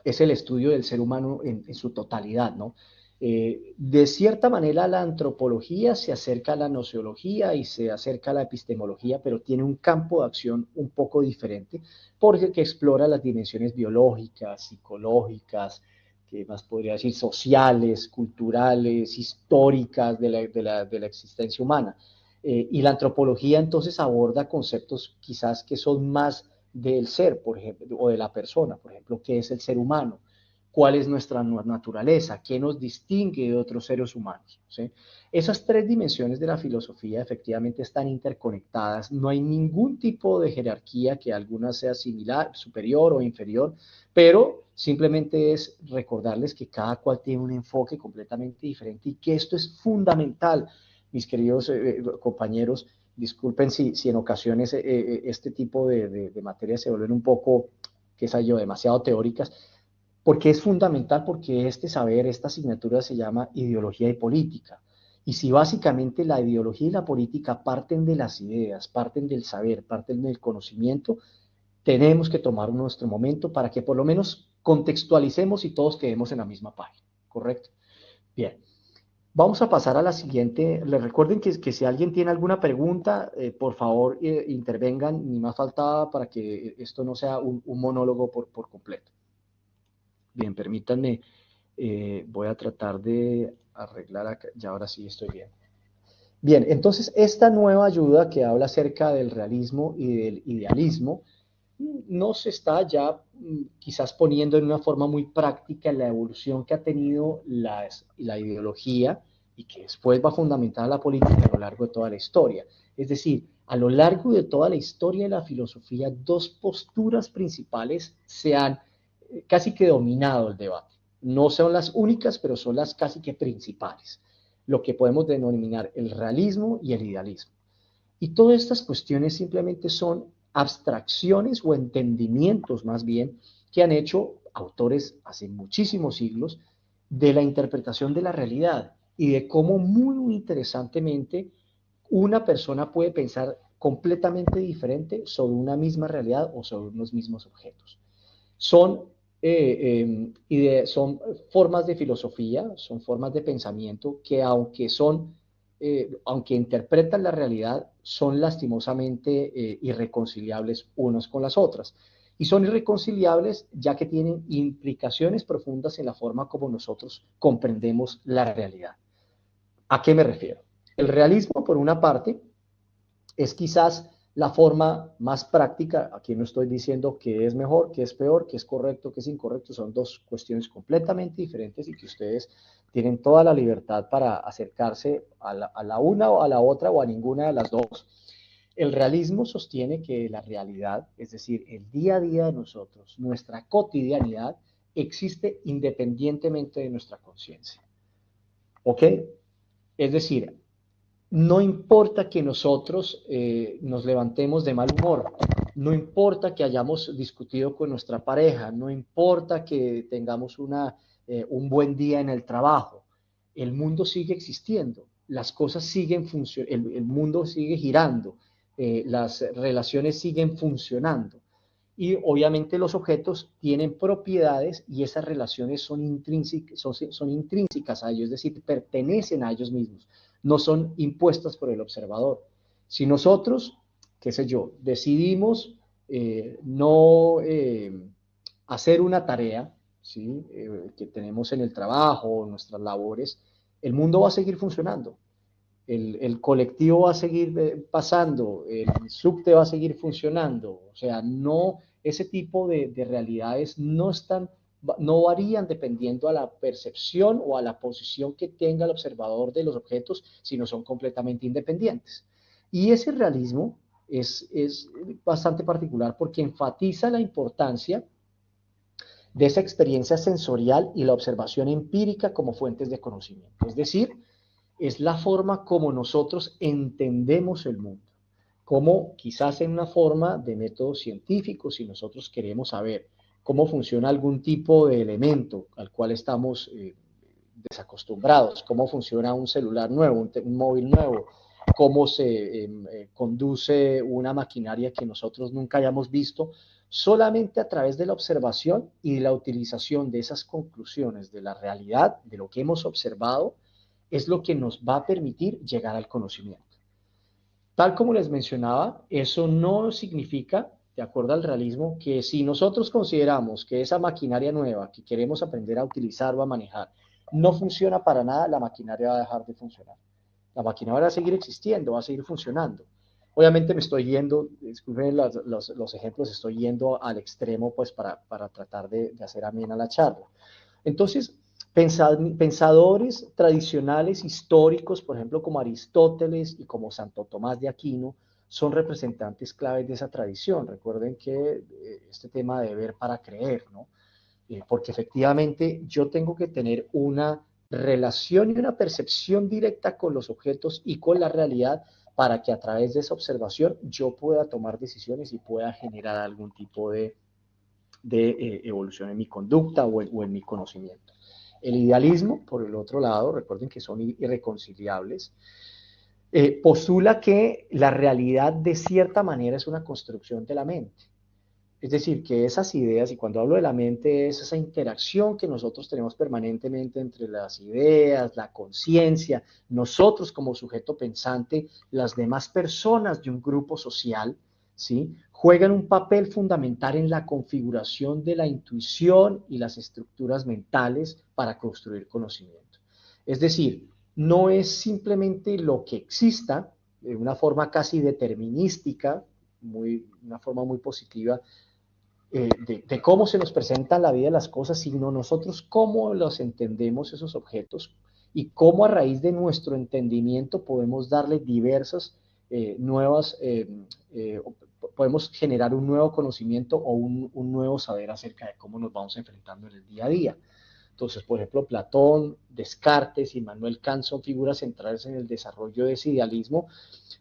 es el estudio del ser humano en su totalidad, ¿no? De cierta manera la antropología se acerca a la nociología y se acerca a la epistemología, pero tiene un campo de acción un poco diferente porque explora las dimensiones biológicas, psicológicas, que más podría decir sociales, culturales, históricas de la existencia humana. Y la antropología entonces aborda conceptos quizás que son más del ser, por ejemplo, o de la persona, por ejemplo, qué es el ser humano, cuál es nuestra naturaleza, qué nos distingue de otros seres humanos. ¿Sí? Esas tres dimensiones de la filosofía efectivamente están interconectadas, no hay ningún tipo de jerarquía que alguna sea similar, superior o inferior, pero simplemente es recordarles que cada cual tiene un enfoque completamente diferente y que esto es fundamental, mis queridos compañeros. Disculpen si en ocasiones este tipo de materias se vuelven un poco, qué sé yo, demasiado teóricas, porque es fundamental, porque este saber, esta asignatura se llama ideología y política. Y si básicamente la ideología y la política parten de las ideas, parten del saber, parten del conocimiento, tenemos que tomar nuestro momento para que por lo menos contextualicemos y todos quedemos en la misma página, ¿correcto? Bien. Vamos a pasar a la siguiente. Les recuerden que si alguien tiene alguna pregunta, por favor intervengan, ni más faltaba para que esto no sea un monólogo por completo. Bien, permítanme, voy a tratar de arreglar acá, ya ahora sí estoy bien. Bien, entonces esta nueva ayuda que habla acerca del realismo y del idealismo, nos está ya quizás poniendo en una forma muy práctica la evolución que ha tenido la ideología y que después va a fundamentar la política a lo largo de toda la historia. Es decir, a lo largo de toda la historia de la filosofía, dos posturas principales se han casi que dominado el debate. No son las únicas, pero son las casi que principales. Lo que podemos denominar el realismo y el idealismo. Y todas estas cuestiones simplemente son abstracciones o entendimientos más bien que han hecho autores hace muchísimos siglos de la interpretación de la realidad y de cómo muy interesantemente una persona puede pensar completamente diferente sobre una misma realidad o sobre unos mismos objetos. Son, son formas de filosofía, son formas de pensamiento que aunque interpretan la realidad, son lastimosamente irreconciliables unas con las otras. Y son irreconciliables ya que tienen implicaciones profundas en la forma como nosotros comprendemos la realidad. ¿A qué me refiero? El realismo, por una parte, es quizás la forma más práctica. Aquí no estoy diciendo que es mejor, que es peor, que es correcto, que es incorrecto. Son dos cuestiones completamente diferentes y que ustedes tienen toda la libertad para acercarse a la una o a la otra o a ninguna de las dos. El realismo sostiene que la realidad, es decir, el día a día de nosotros, nuestra cotidianidad, existe independientemente de nuestra conciencia. ¿Ok? Es decir, no importa que nosotros nos levantemos de mal humor, no importa que hayamos discutido con nuestra pareja, no importa que tengamos un buen día en el trabajo, el mundo sigue existiendo, las cosas siguen funcionando, el mundo sigue girando, las relaciones siguen funcionando. Y obviamente los objetos tienen propiedades y esas relaciones son intrínsecas a ellos, es decir, pertenecen a ellos mismos, no son impuestas por el observador. Si nosotros, qué sé yo, decidimos no hacer una tarea, ¿sí? Que tenemos en el trabajo o nuestras labores, el mundo va a seguir funcionando. El colectivo va a seguir pasando, el subte va a seguir funcionando, o sea, no, ese tipo de realidades no varían dependiendo a la percepción o a la posición que tenga el observador de los objetos, sino son completamente independientes. Y ese realismo es bastante particular porque enfatiza la importancia de esa experiencia sensorial y la observación empírica como fuentes de conocimiento. Es decir, es la forma como nosotros entendemos el mundo, como quizás en una forma de método científico, si nosotros queremos saber cómo funciona algún tipo de elemento al cual estamos desacostumbrados, cómo funciona un celular nuevo, un móvil nuevo, cómo se conduce una maquinaria que nosotros nunca hayamos visto, solamente a través de la observación y de la utilización de esas conclusiones de la realidad, de lo que hemos observado, es lo que nos va a permitir llegar al conocimiento. Tal como les mencionaba, eso no significa, de acuerdo al realismo, que si nosotros consideramos que esa maquinaria nueva que queremos aprender a utilizar o a manejar no funciona para nada, la maquinaria va a dejar de funcionar. La maquinaria va a seguir existiendo, va a seguir funcionando. Obviamente me estoy yendo, disculpen los ejemplos, estoy yendo al extremo pues para tratar de hacer amena la charla. Entonces, pensadores tradicionales históricos, por ejemplo, como Aristóteles y como Santo Tomás de Aquino, son representantes claves de esa tradición. Recuerden que este tema de ver para creer, ¿no? Porque efectivamente yo tengo que tener una relación y una percepción directa con los objetos y con la realidad para que a través de esa observación yo pueda tomar decisiones y pueda generar algún tipo de evolución en mi conducta o en mi conocimiento. El idealismo, por el otro lado, recuerden que son irreconciliables, postula que la realidad de cierta manera es una construcción de la mente. Es decir, que esas ideas, y cuando hablo de la mente, es esa interacción que nosotros tenemos permanentemente entre las ideas, la conciencia, nosotros como sujeto pensante, las demás personas de un grupo social, ¿sí? Juegan un papel fundamental en la configuración de la intuición y las estructuras mentales para construir conocimiento. Es decir, no es simplemente lo que exista de una forma casi determinística, una forma muy positiva, de cómo se nos presenta la vida las cosas, sino nosotros cómo los entendemos esos objetos y cómo a raíz de nuestro entendimiento podemos darle diversas nuevas, podemos generar un nuevo conocimiento o un nuevo saber acerca de cómo nos vamos enfrentando en el día a día. Entonces, por ejemplo, Platón, Descartes y Immanuel Kant son figuras centrales en el desarrollo de ese idealismo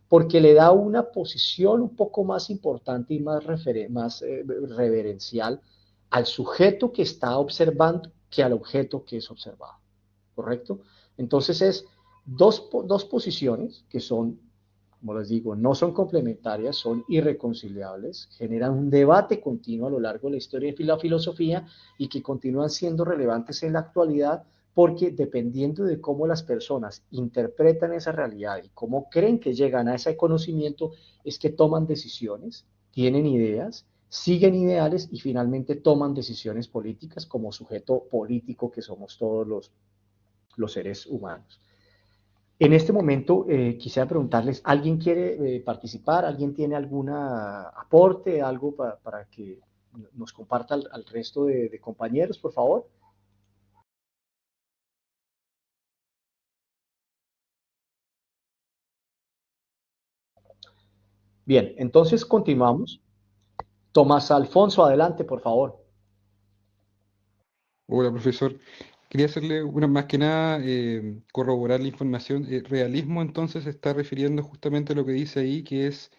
porque le da una posición un poco más importante y más reverencial al sujeto que está observando que al objeto que es observado, ¿correcto? Entonces es dos posiciones que son, como les digo, no son complementarias, son irreconciliables, generan un debate continuo a lo largo de la historia de la filosofía y que continúan siendo relevantes en la actualidad porque dependiendo de cómo las personas interpretan esa realidad y cómo creen que llegan a ese conocimiento, es que toman decisiones, tienen ideas, siguen ideales y finalmente toman decisiones políticas como sujeto político que somos todos los seres humanos. En este momento quisiera preguntarles, ¿alguien quiere participar? ¿Alguien tiene algún aporte, algo para que nos comparta al resto de compañeros, por favor? Bien, entonces continuamos. Tomás Alfonso, adelante, por favor. Hola, profesor. Quería hacerle una más que nada corroborar la información. Realismo entonces se está refiriendo justamente a lo que dice ahí, que es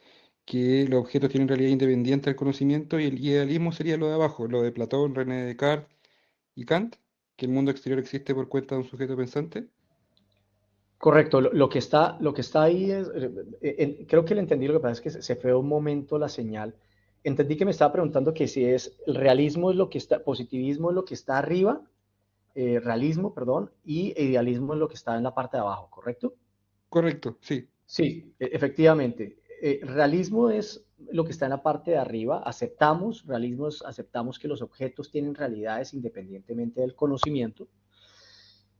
que los objetos tienen realidad independiente del conocimiento y el idealismo sería lo de abajo, lo de Platón, René Descartes y Kant, que el mundo exterior existe por cuenta de un sujeto pensante. Correcto, lo que está ahí es, creo que le entendí, lo que pasa es que se fue un momento la señal. Entendí que me estaba preguntando que si es el realismo es lo que está, positivismo es lo que está arriba, realismo, perdón, y idealismo es lo que está en la parte de abajo, ¿correcto? Correcto, sí. Sí, efectivamente. Realismo es lo que está en la parte de arriba. Aceptamos, realismo es aceptamos que los objetos tienen realidades independientemente del conocimiento.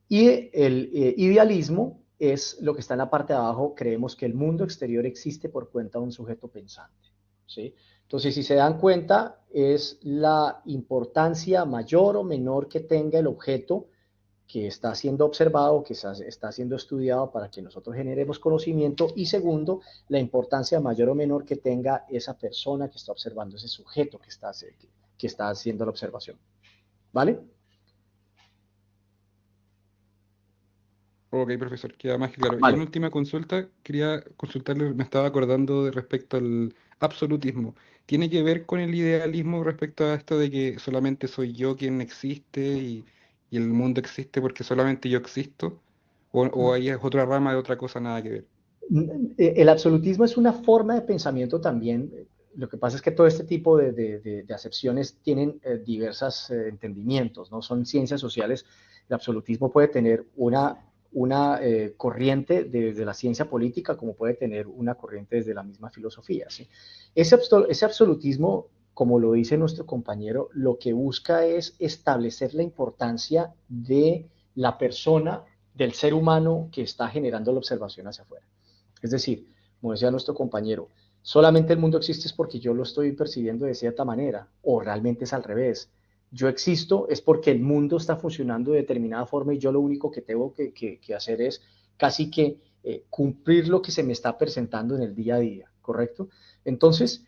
Y el idealismo es lo que está en la parte de abajo. Creemos que el mundo exterior existe por cuenta de un sujeto pensante. ¿Sí? Entonces, si se dan cuenta, es la importancia mayor o menor que tenga el objeto que está siendo observado, que está siendo estudiado para que nosotros generemos conocimiento, y segundo, la importancia mayor o menor que tenga esa persona que está observando, ese sujeto que está haciendo la observación. ¿Vale? Ok, profesor, queda más que claro. Y en Vale. última consulta, quería consultarle, me estaba acordando de respecto al absolutismo. ¿Tiene que ver con el idealismo respecto a esto de que solamente soy yo quien existe y el mundo existe porque solamente yo existo? ¿O ahí es otra rama de otra cosa, nada que ver? El absolutismo es una forma de pensamiento también. Lo que pasa es que todo este tipo de acepciones tienen diversos entendimientos, ¿no? Son ciencias sociales. El absolutismo puede tener una corriente desde la ciencia política, como puede tener una corriente desde la misma filosofía, ¿sí? Ese absolutismo, como lo dice nuestro compañero, lo que busca es establecer la importancia de la persona, del ser humano que está generando la observación hacia afuera. Es decir, como decía nuestro compañero, solamente el mundo existe es porque yo lo estoy percibiendo de cierta manera, o realmente es al revés. Yo existo es porque el mundo está funcionando de determinada forma y yo lo único que tengo que hacer es casi que cumplir lo que se me está presentando en el día a día, ¿correcto? Entonces,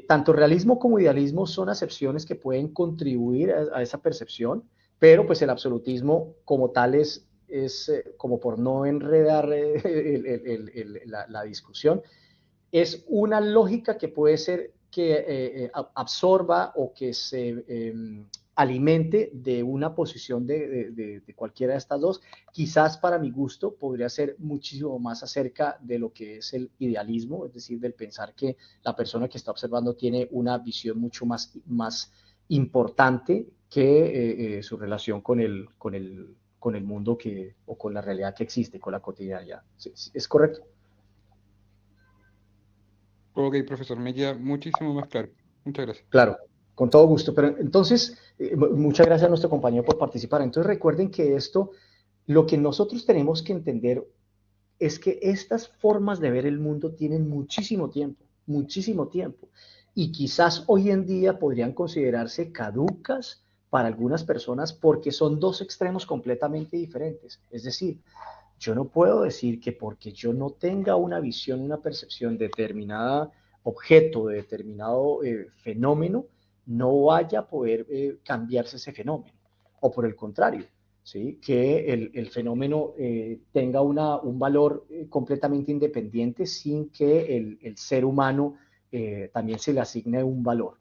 tanto realismo como idealismo son acepciones que pueden contribuir a esa percepción, pero pues el absolutismo como tal es como por no enredar la discusión, es una lógica que puede ser que absorba o que se alimente de una posición de cualquiera de estas dos. Quizás para mi gusto podría ser muchísimo más acerca de lo que es el idealismo, es decir, del pensar que la persona que está observando tiene una visión mucho más importante que su relación con el mundo o con la realidad que existe, con la cotidianidad. ¿Sí? ¿Es correcto? Ok, profesor, me queda muchísimo más claro. Muchas gracias. Claro, con todo gusto. Pero entonces, muchas gracias a nuestro compañero por participar. Entonces, recuerden que esto, lo que nosotros tenemos que entender es que estas formas de ver el mundo tienen muchísimo tiempo, muchísimo tiempo. Y quizás hoy en día podrían considerarse caducas para algunas personas porque son dos extremos completamente diferentes. Es decir, yo no puedo decir que porque yo no tenga una visión, una percepción de determinada objeto, de determinado fenómeno, no vaya a poder cambiarse ese fenómeno. O por el contrario, ¿sí? Que el fenómeno tenga un valor completamente independiente sin que ser humano también se le asigne un valor.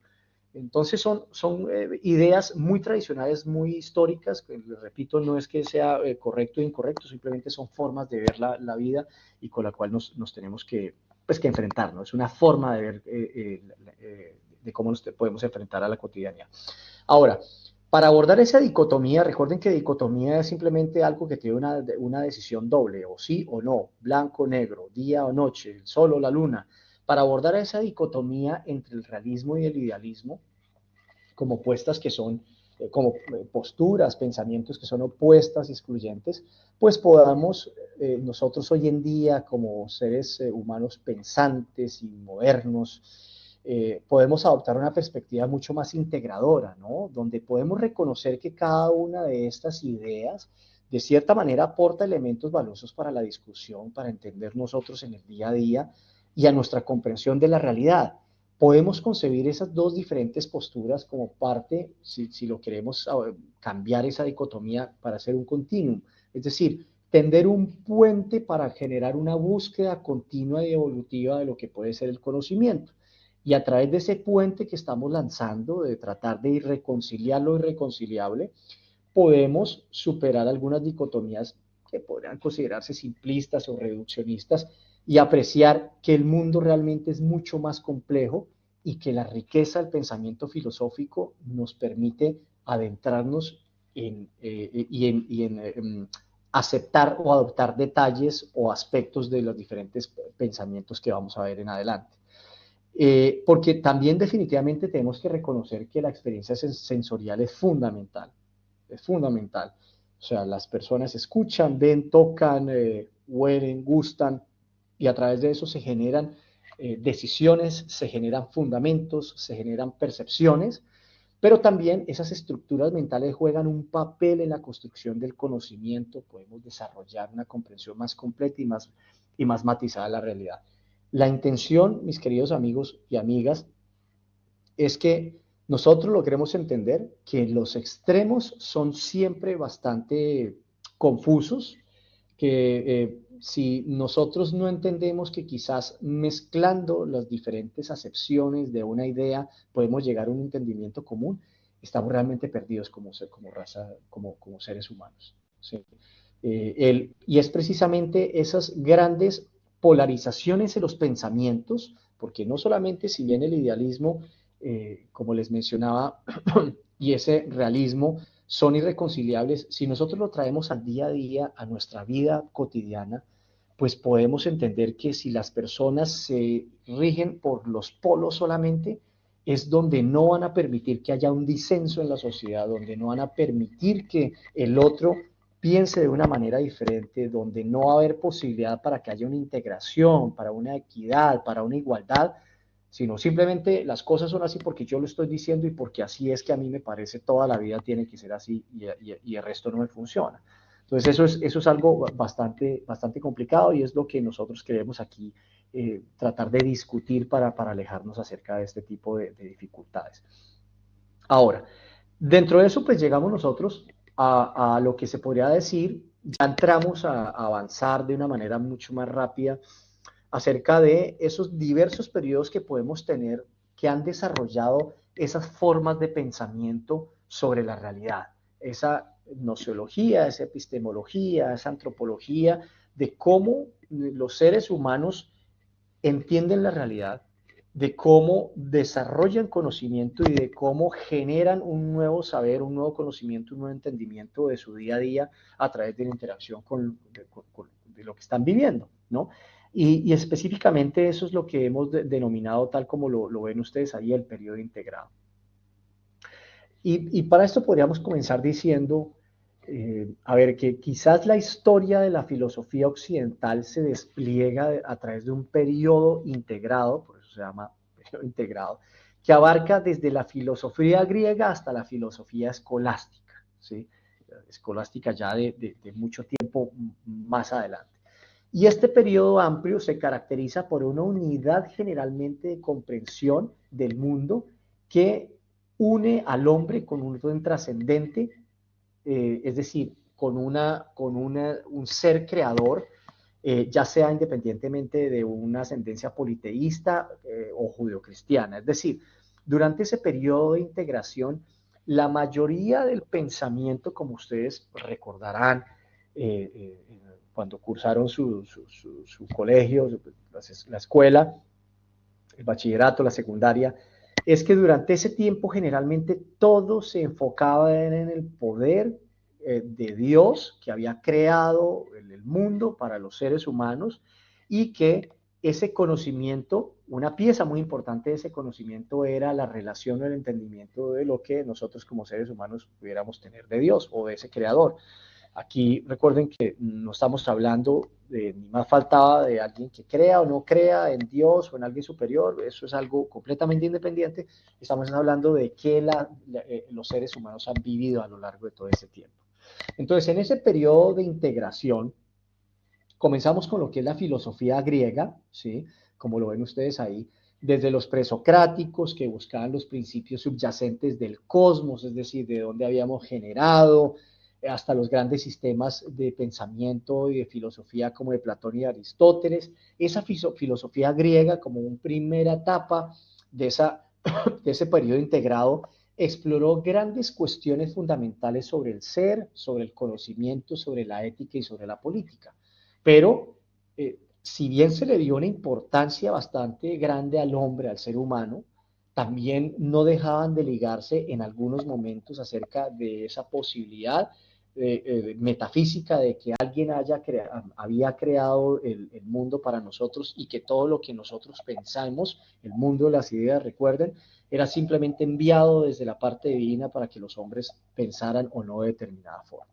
Entonces son ideas muy tradicionales, muy históricas, que les repito, no es que sea correcto o incorrecto, simplemente son formas de ver la vida y con la cual nos tenemos pues, que enfrentar, ¿no? Es una forma de ver de cómo nos podemos enfrentar a la cotidianidad. Ahora, para abordar esa dicotomía, recuerden que dicotomía es simplemente algo que tiene una decisión doble, o sí o no, blanco o negro, día o noche, el sol o la luna. Para abordar esa dicotomía entre el realismo y el idealismo, como puestas que son, como posturas, pensamientos que son opuestas y excluyentes, pues podamos nosotros hoy en día como seres humanos pensantes y modernos, podemos adoptar una perspectiva mucho más integradora, ¿no? Donde podemos reconocer que cada una de estas ideas de cierta manera aporta elementos valiosos para la discusión, para entender nosotros en el día a día y a nuestra comprensión de la realidad. podemos concebir esas dos diferentes posturas como parte, si lo queremos cambiar esa dicotomía para hacer un continuum, es decir, tender un puente para generar una búsqueda continua y evolutiva de lo que puede ser el conocimiento. Y a través de ese puente que estamos lanzando, de tratar de reconciliar lo irreconciliable, podemos superar algunas dicotomías que podrían considerarse simplistas o reduccionistas y apreciar que el mundo realmente es mucho más complejo y que la riqueza del pensamiento filosófico nos permite adentrarnos en aceptar o adoptar detalles o aspectos de los diferentes pensamientos que vamos a ver en adelante. Porque también definitivamente tenemos que reconocer que la experiencia sensorial es fundamental. Es fundamental. O sea, las personas escuchan, ven, tocan, huelen, gustan, y a través de eso se generan decisiones, se generan fundamentos, se generan percepciones, pero también esas estructuras mentales juegan un papel en la construcción del conocimiento. Podemos desarrollar una comprensión más completa y más matizada de la realidad. La intención, mis queridos amigos y amigas, es que nosotros logremos entender que los extremos son siempre bastante confusos, que si nosotros no entendemos que quizás mezclando las diferentes acepciones de una idea podemos llegar a un entendimiento común, estamos realmente perdidos como raza, como seres humanos. ¿Sí? Y es precisamente esas grandes polarizaciones en los pensamientos, porque no solamente si bien el idealismo, como les mencionaba, y ese realismo son irreconciliables, si nosotros lo traemos al día a día, a nuestra vida cotidiana, pues podemos entender que si las personas se rigen por los polos solamente, es donde no van a permitir que haya un disenso en la sociedad, donde no van a permitir que el otro piense de una manera diferente, donde no va a haber posibilidad para que haya una integración, para una equidad, para una igualdad, sino simplemente las cosas son así porque yo lo estoy diciendo y porque así es que a mí me parece toda la vida tiene que ser así y el resto no me funciona. Entonces eso es algo bastante complicado y es lo que nosotros queremos aquí tratar de discutir para alejarnos acerca de este tipo de dificultades. Ahora, dentro de eso pues llegamos nosotros a lo que se podría decir, ya entramos a avanzar de una manera mucho más rápida acerca de esos diversos periodos que podemos tener que han desarrollado esas formas de pensamiento sobre la realidad, esa nociología, esa epistemología, esa antropología, de cómo los seres humanos entienden la realidad, de cómo desarrollan conocimiento y de cómo generan un nuevo saber, un nuevo conocimiento, un nuevo entendimiento de su día a día a través de la interacción de lo que están viviendo, ¿no? Y específicamente eso es lo que hemos denominado, tal como lo ven ustedes ahí, el periodo integrado. Y para esto podríamos comenzar diciendo, a ver, que quizás la historia de la filosofía occidental se despliega a través de un periodo integrado, por eso se llama periodo integrado, que abarca desde la filosofía griega hasta la filosofía escolástica, ¿sí? Escolástica ya de mucho tiempo más adelante. Y este periodo amplio se caracteriza por una unidad generalmente de comprensión del mundo que une al hombre con un orden trascendente, es decir, con un ser creador, ya sea independientemente de una ascendencia politeísta o judeocristiana. Es decir, durante ese periodo de integración, la mayoría del pensamiento, como ustedes recordarán, cuando cursaron su colegio, la escuela, el bachillerato, la secundaria, es que durante ese tiempo generalmente todo se enfocaba en el poder de Dios que había creado el mundo para los seres humanos y que ese conocimiento, una pieza muy importante de ese conocimiento era la relación o el entendimiento de lo que nosotros como seres humanos pudiéramos tener de Dios o de ese creador. Aquí recuerden que no estamos hablando ni más faltaba de alguien que crea o no crea en Dios o en alguien superior, eso es algo completamente independiente, estamos hablando de que los seres humanos han vivido a lo largo de todo ese tiempo. Entonces, en ese periodo de integración, comenzamos con lo que es la filosofía griega, ¿sí? Como lo ven ustedes ahí, desde los presocráticos que buscaban los principios subyacentes del cosmos, es decir, de dónde habíamos generado, hasta los grandes sistemas de pensamiento y de filosofía como de Platón y de Aristóteles, esa filosofía griega como una primera etapa de ese periodo integrado, exploró grandes cuestiones fundamentales sobre el ser, sobre el conocimiento, sobre la ética y sobre la política. Pero, si bien se le dio una importancia bastante grande al hombre, al ser humano, también no dejaban de ligarse en algunos momentos acerca de esa posibilidad metafísica de que alguien había creado el mundo para nosotros y que todo lo que nosotros pensamos, el mundo, las ideas, recuerden, era simplemente enviado desde la parte divina para que los hombres pensaran o no de determinada forma.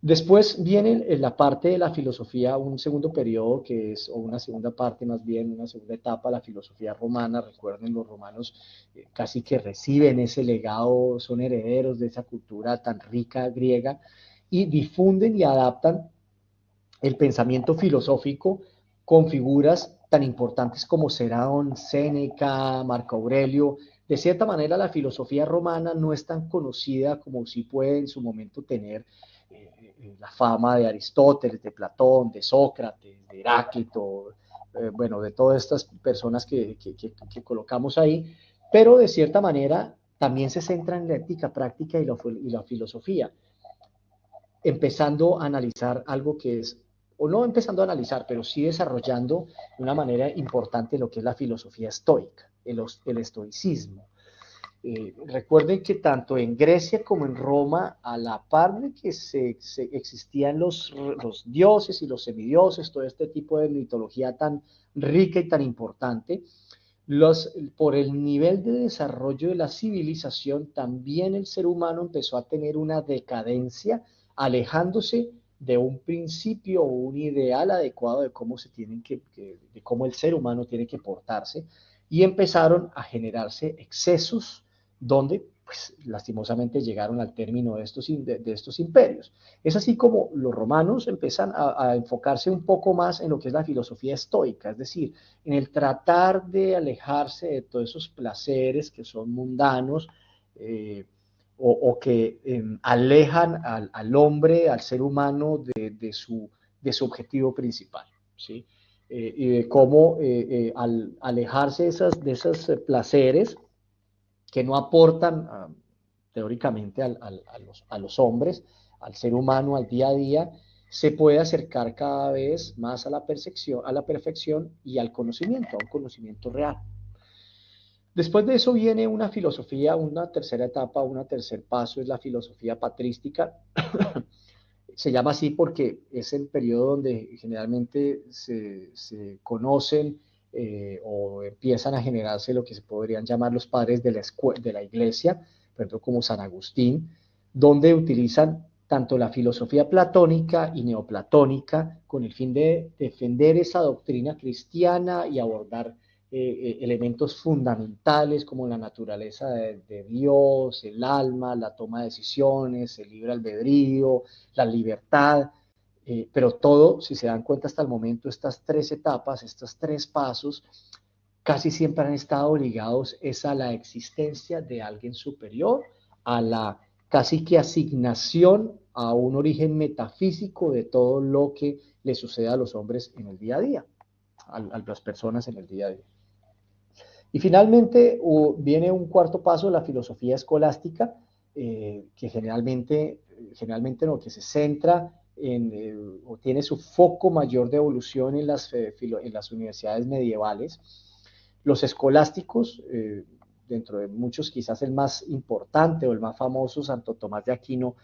Después viene la parte de la filosofía, un segundo periodo que es, o una segunda parte más bien, una segunda etapa, la filosofía romana. Recuerden, los romanos casi que reciben ese legado, son herederos de esa cultura tan rica griega y difunden y adaptan el pensamiento filosófico con figuras tan importantes como Cerón, Séneca, Marco Aurelio. De cierta manera, la filosofía romana no es tan conocida como sí puede en su momento tener la fama de Aristóteles, de Platón, de Sócrates, de Heráclito, bueno, de todas estas personas que colocamos ahí, pero de cierta manera también se centra en la ética práctica y la filosofía, empezando a analizar algo que es, o no empezando a analizar, pero sí desarrollando de una manera importante lo que es la filosofía estoica, el estoicismo. Recuerden que tanto en Grecia como en Roma, a la par de que existían los dioses y los semidioses, todo este tipo de mitología tan rica y tan importante, por el nivel de desarrollo de la civilización, también el ser humano empezó a tener una decadencia, alejándose de un principio o un ideal adecuado de cómo de cómo el ser humano tiene que portarse, y empezaron a generarse excesos donde, pues, lastimosamente llegaron al término de estos imperios. Es así como los romanos empiezan a enfocarse un poco más en lo que es la filosofía estoica, es decir, en el tratar de alejarse de todos esos placeres que son mundanos, o que alejan al hombre, al ser humano, de su objetivo principal, ¿sí? Y de cómo al alejarse de esos placeres que no aportan teóricamente a los hombres, al ser humano, al día a día, se puede acercar cada vez más a la perfección y al conocimiento, a un conocimiento real. Después de eso viene una filosofía, una tercera etapa, un tercer paso, es la filosofía patrística. Se llama así porque es el periodo donde generalmente se conocen o empiezan a generarse lo que se podrían llamar los padres de la iglesia, por ejemplo, como San Agustín, donde utilizan tanto la filosofía platónica y neoplatónica con el fin de defender esa doctrina cristiana y abordar elementos fundamentales como la naturaleza de Dios, el alma, la toma de decisiones, el libre albedrío, la libertad, pero todo, si se dan cuenta hasta el momento, estas tres etapas, estos tres pasos, casi siempre han estado ligados a la existencia de alguien superior, a la casi que asignación a un origen metafísico de todo lo que le sucede a los hombres en el día a día, a las personas en el día a día. Y finalmente viene un cuarto paso, la filosofía escolástica, que generalmente no, que se centra o tiene su foco mayor de evolución en las universidades medievales. Los escolásticos, dentro de muchos quizás el más importante o el más famoso, Santo Tomás de Aquino,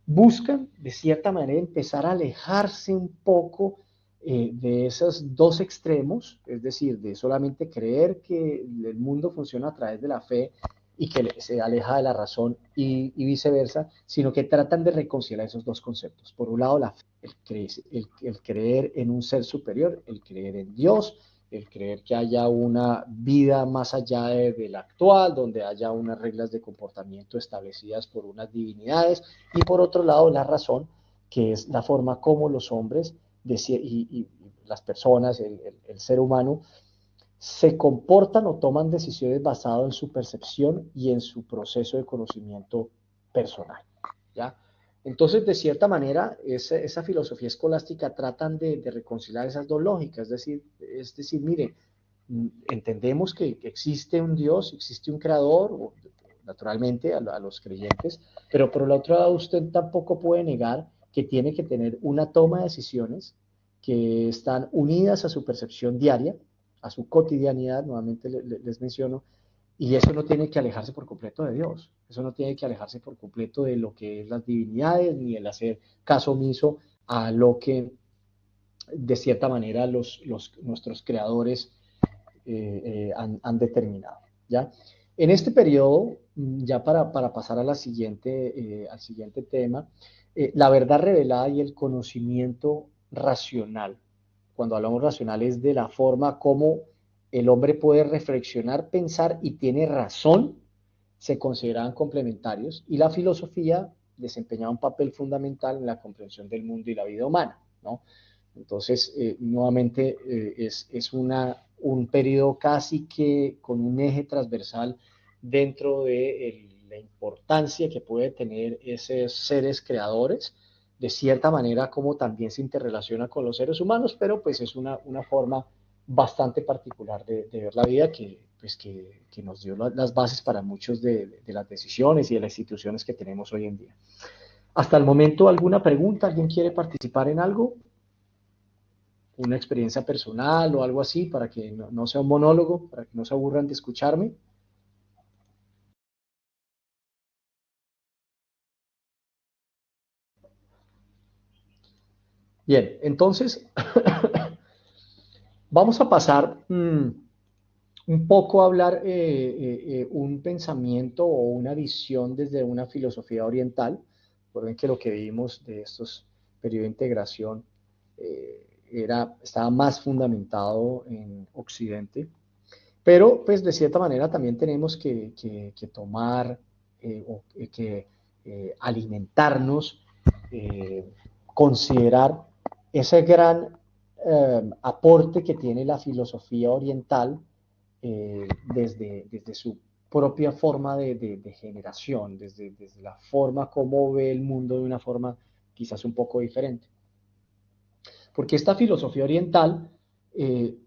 buscan de cierta manera empezar a alejarse un poco de esos dos extremos, es decir, de solamente creer que el mundo funciona a través de la fe y que se aleja de la razón y viceversa, sino que tratan de reconciliar esos dos conceptos. Por un lado, la fe, el creer en un ser superior, el creer en Dios, el creer que haya una vida más allá de la actual, donde haya unas reglas de comportamiento establecidas por unas divinidades, y por otro lado, la razón, que es la forma como los hombres y las personas, el ser humano, se comportan o toman decisiones basadas en su percepción y en su proceso de conocimiento personal, ¿ya? Entonces, de cierta manera, esa filosofía escolástica tratan de reconciliar esas dos lógicas, es decir, mire, entendemos que existe un Dios, existe un creador, naturalmente a los creyentes, pero por el otro lado usted tampoco puede negar que tiene que tener una toma de decisiones que están unidas a su percepción diaria, a su cotidianidad, nuevamente les menciono, y eso no tiene que alejarse por completo de Dios, eso no tiene que alejarse por completo de lo que es las divinidades, ni el hacer caso omiso a lo que de cierta manera nuestros creadores han determinado, ¿ya? En este periodo, ya para pasar a al siguiente tema, la verdad revelada y el conocimiento racional. Cuando hablamos racional es de la forma como el hombre puede reflexionar, pensar y tiene razón, se consideraban complementarios y la filosofía desempeñaba un papel fundamental en la comprensión del mundo y la vida humana, ¿no? Entonces, nuevamente, un periodo casi que con un eje transversal dentro de la importancia que puede tener esos seres creadores, de cierta manera como también se interrelaciona con los seres humanos, pero pues es una forma bastante particular de ver la vida que nos dio las bases para muchas de las decisiones y de las instituciones que tenemos hoy en día. Hasta el momento, ¿alguna pregunta? ¿Alguien quiere participar en algo? ¿Una experiencia personal o algo así para que no sea un monólogo, para que no se aburran de escucharme? Bien, entonces vamos a pasar un poco a hablar un pensamiento o una visión desde una filosofía oriental. Recuerden que lo que vimos de estos periodos de integración estaba más fundamentado en Occidente, pero pues de cierta manera también tenemos que tomar o que alimentarnos, eh, considerar ese gran aporte que tiene la filosofía oriental desde su propia forma de generación, desde la forma como ve el mundo de una forma quizás un poco diferente. Porque esta filosofía oriental,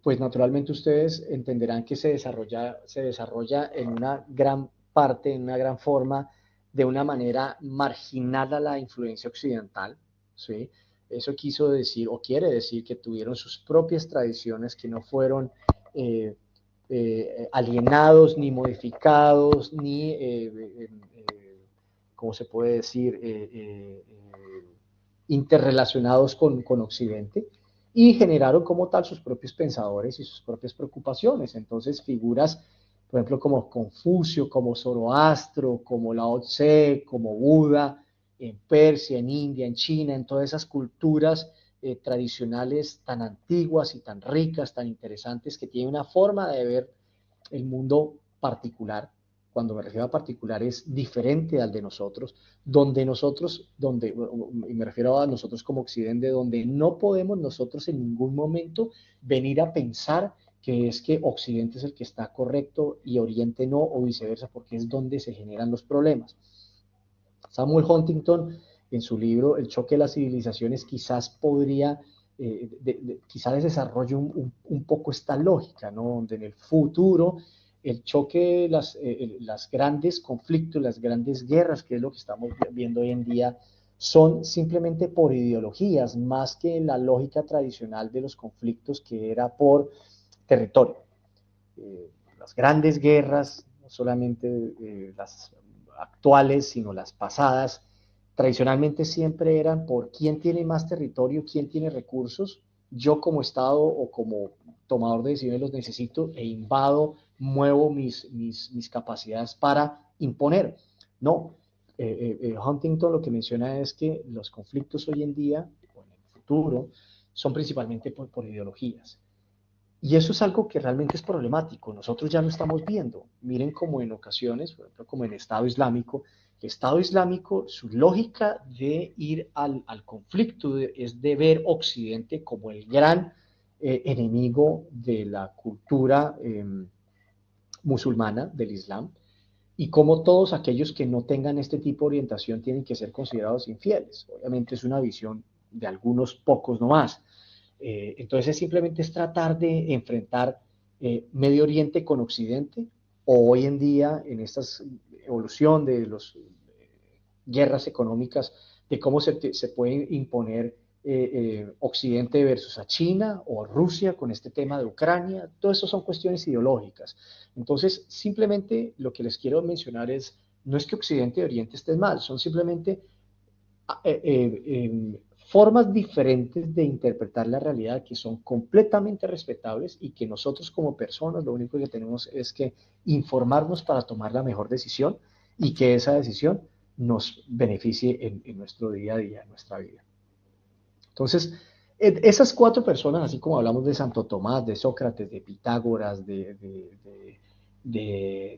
pues naturalmente ustedes entenderán que se desarrolla en una gran parte, en una gran forma, de una manera marginal a la influencia occidental, ¿sí? Eso quiso decir, o quiere decir, que tuvieron sus propias tradiciones que no fueron alienados, ni modificados, ni, ¿cómo se puede decir?, interrelacionados con Occidente, y generaron como tal sus propios pensadores y sus propias preocupaciones. Entonces, figuras, por ejemplo, como Confucio, como Zoroastro, como Lao Tse, como Buda, en Persia, en India, en China, en todas esas culturas tradicionales tan antiguas y tan ricas, tan interesantes, que tienen una forma de ver el mundo particular. Cuando me refiero a particular es diferente al de nosotros, y me refiero a nosotros como Occidente, donde no podemos nosotros en ningún momento venir a pensar que es que Occidente es el que está correcto y Oriente no, o viceversa, porque es donde se generan los problemas. Samuel Huntington, en su libro El choque de las civilizaciones, quizás quizás desarrolle un poco esta lógica, ¿no? Donde en el futuro el choque, las grandes conflictos, las grandes guerras, que es lo que estamos viendo hoy en día, son simplemente por ideologías, más que la lógica tradicional de los conflictos, que era por territorio. Las grandes guerras, no solamente las actuales, sino las pasadas, tradicionalmente siempre eran por quién tiene más territorio, quién tiene recursos. Yo como Estado o como tomador de decisiones los necesito e invado, muevo mis capacidades para imponer. No, Huntington lo que menciona es que los conflictos hoy en día, o en el futuro, son principalmente por ideologías. Y eso es algo que realmente es problemático. Nosotros ya lo estamos viendo. Miren como en ocasiones, por ejemplo, como en el Estado Islámico, su lógica de ir al conflicto es de ver Occidente como el gran enemigo de la cultura musulmana, del Islam, y cómo todos aquellos que no tengan este tipo de orientación tienen que ser considerados infieles. Obviamente es una visión de algunos pocos nomás. Entonces simplemente es tratar de enfrentar Medio Oriente con Occidente, o hoy en día en esta evolución de las guerras económicas, de cómo se puede imponer Occidente versus a China o Rusia con este tema de Ucrania. Todo eso son cuestiones ideológicas. Entonces, simplemente lo que les quiero mencionar es, no es que Occidente y Oriente estén mal, son simplemente formas diferentes de interpretar la realidad que son completamente respetables y que nosotros como personas lo único que tenemos es que informarnos para tomar la mejor decisión y que esa decisión nos beneficie en nuestro día a día, en nuestra vida. Entonces, esas cuatro personas, así como hablamos de Santo Tomás, de Sócrates, de Pitágoras, de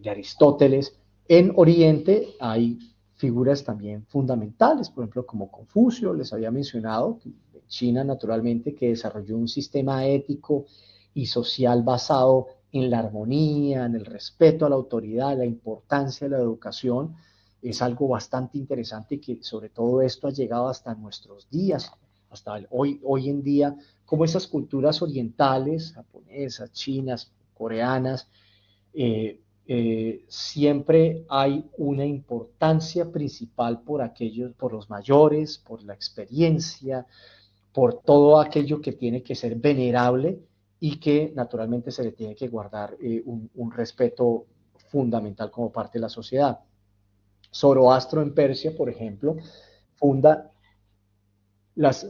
Aristóteles, en Oriente hay figuras también fundamentales, por ejemplo, como Confucio, les había mencionado, China naturalmente, que desarrolló un sistema ético y social basado en la armonía, en el respeto a la autoridad, la importancia de la educación, es algo bastante interesante que sobre todo esto ha llegado hasta nuestros días, hasta hoy en día, como esas culturas orientales, japonesas, chinas, coreanas, siempre hay una importancia principal por aquellos, por los mayores, por la experiencia, por todo aquello que tiene que ser venerable y que naturalmente se le tiene que guardar un respeto fundamental como parte de la sociedad. Zoroastro en Persia, por ejemplo, funda las,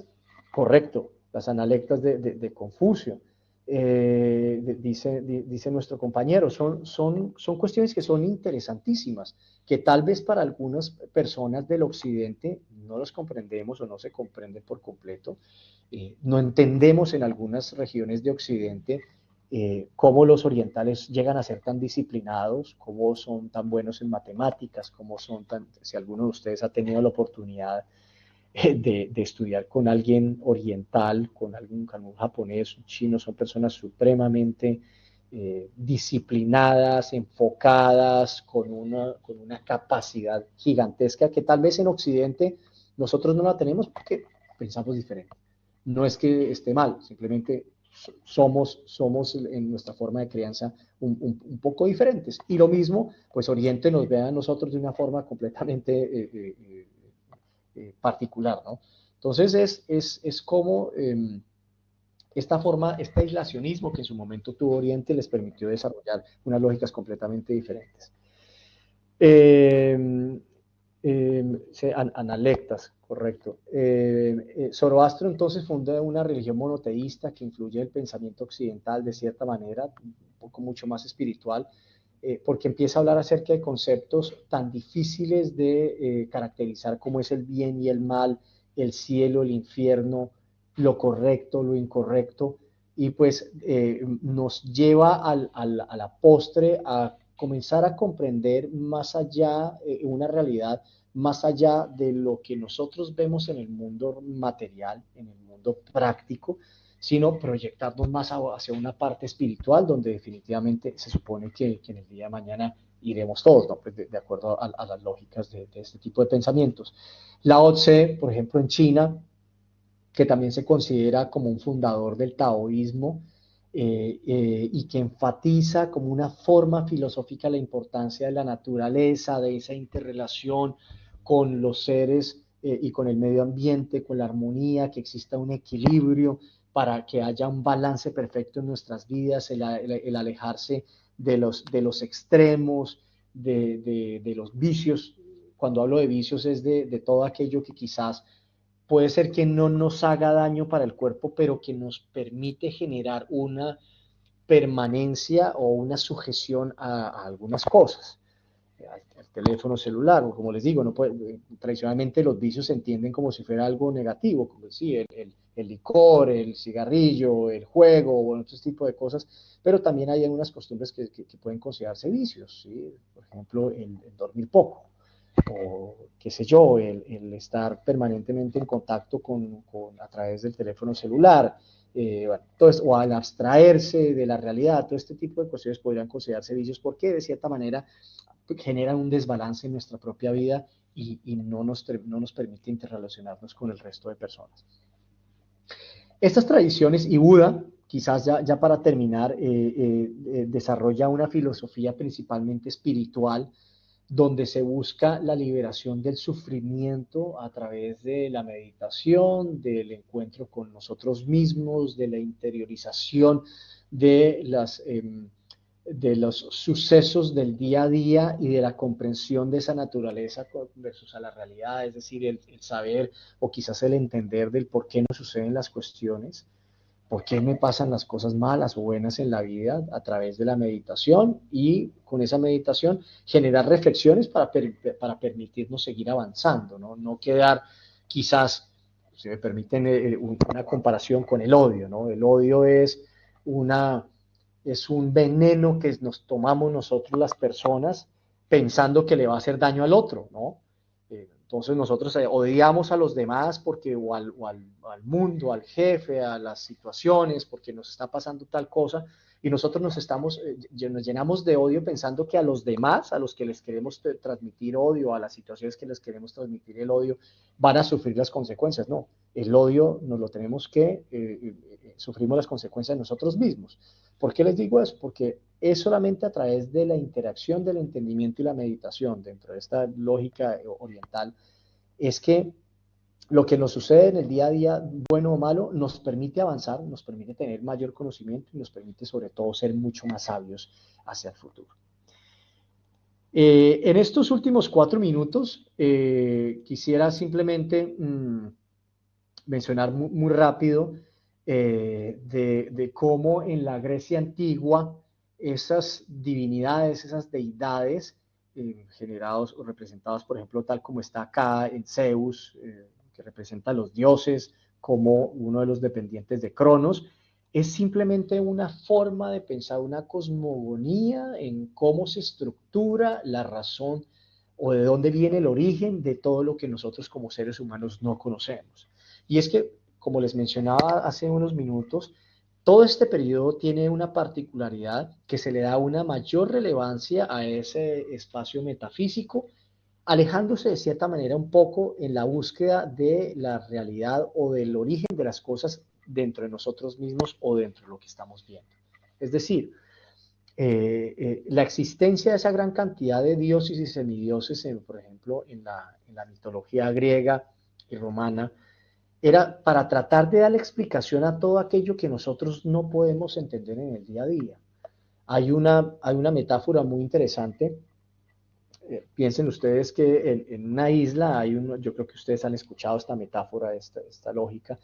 correcto, las analectas de Confucio. Dice nuestro compañero, son cuestiones que son interesantísimas, que tal vez para algunas personas del occidente no los comprendemos o no se comprenden por completo. No entendemos en algunas regiones de occidente cómo los orientales llegan a ser tan disciplinados, cómo son tan buenos en matemáticas, cómo son tan, si alguno de ustedes ha tenido la oportunidad de estudiar con alguien oriental, con algún japonés, un chino, son personas supremamente disciplinadas, enfocadas, con una capacidad gigantesca que tal vez en Occidente nosotros no la tenemos porque pensamos diferente. No es que esté mal, simplemente somos en nuestra forma de crianza un poco diferentes. Y lo mismo, pues Oriente nos ve a nosotros de una forma completamente particular, ¿no? Entonces es como esta forma, este aislacionismo que en su momento tuvo Oriente les permitió desarrollar unas lógicas completamente diferentes. Analectas, correcto. Zoroastro entonces fundó una religión monoteísta que influye el pensamiento occidental de cierta manera, un poco mucho más espiritual, porque empieza a hablar acerca de conceptos tan difíciles de caracterizar como es el bien y el mal, el cielo, el infierno, lo correcto, lo incorrecto, y pues nos lleva a la postre a comenzar a comprender más allá, una realidad más allá de lo que nosotros vemos en el mundo material, en el mundo práctico, sino proyectarnos más hacia una parte espiritual donde definitivamente se supone que en el día de mañana iremos todos, ¿no? Pues de acuerdo a las lógicas de este tipo de pensamientos. Lao Tse, por ejemplo, en China, que también se considera como un fundador del taoísmo, y que enfatiza como una forma filosófica la importancia de la naturaleza, de esa interrelación con los seres y con el medio ambiente, con la armonía, que exista un equilibrio para que haya un balance perfecto en nuestras vidas, el alejarse de los extremos, de los vicios. Cuando hablo de vicios es de todo aquello que quizás puede ser que no nos haga daño para el cuerpo, pero que nos permite generar una permanencia o una sujeción a algunas cosas. El teléfono celular, o como les digo, no puede, tradicionalmente los vicios se entienden como si fuera algo negativo, como sí, el licor, el cigarrillo, el juego, bueno, otro tipo de cosas, pero también hay algunas costumbres que pueden considerarse vicios, ¿sí? Por ejemplo, el dormir poco, o qué sé yo, el estar permanentemente en contacto a través del teléfono celular, bueno, entonces, o al abstraerse de la realidad, todo este tipo de cuestiones podrían considerarse vicios porque de cierta manera generan un desbalance en nuestra propia vida y no nos permite interrelacionarnos con el resto de personas. Estas tradiciones, y Buda, quizás ya para terminar, desarrolla una filosofía principalmente espiritual donde se busca la liberación del sufrimiento a través de la meditación, del encuentro con nosotros mismos, de la interiorización de de los sucesos del día a día y de la comprensión de esa naturaleza versus a la realidad, es decir, el saber o quizás el entender del por qué nos suceden las cuestiones, por qué me pasan las cosas malas o buenas en la vida a través de la meditación y con esa meditación generar reflexiones para permitirnos seguir avanzando, ¿no? No quedar quizás, si me permiten una comparación con el odio, ¿no? El odio es un veneno que nos tomamos nosotros las personas pensando que le va a hacer daño al otro, ¿no? Entonces nosotros odiamos a los demás porque al mundo, al jefe, a las situaciones, porque nos está pasando tal cosa y nosotros nos llenamos de odio pensando que a los demás, a los que les queremos transmitir odio, a las situaciones que les queremos transmitir el odio, van a sufrir las consecuencias. No, el odio nos lo tenemos que, sufrimos las consecuencias nosotros mismos. ¿Por qué les digo eso? Porque es solamente a través de la interacción del entendimiento y la meditación dentro de esta lógica oriental, es que lo que nos sucede en el día a día, bueno o malo, nos permite avanzar, nos permite tener mayor conocimiento y nos permite sobre todo ser mucho más sabios hacia el futuro. En estos últimos 4 minutos, quisiera simplemente mencionar muy rápido de cómo en la Grecia antigua esas divinidades, esas deidades generados o representados, por ejemplo, tal como está acá en Zeus, que representa a los dioses, como uno de los dependientes de Cronos, es simplemente una forma de pensar, una cosmogonía en cómo se estructura la razón o de dónde viene el origen de todo lo que nosotros como seres humanos no conocemos. Y es que, como les mencionaba hace unos minutos, todo este periodo tiene una particularidad que se le da una mayor relevancia a ese espacio metafísico, alejándose de cierta manera un poco en la búsqueda de la realidad o del origen de las cosas dentro de nosotros mismos o dentro de lo que estamos viendo. Es decir, la existencia de esa gran cantidad de dioses y semidioses, por ejemplo, en la mitología griega y romana, era para tratar de dar explicación a todo aquello que nosotros no podemos entender en el día a día. Hay una metáfora muy interesante. Piensen ustedes que en una isla yo creo que ustedes han escuchado esta metáfora, esta lógica.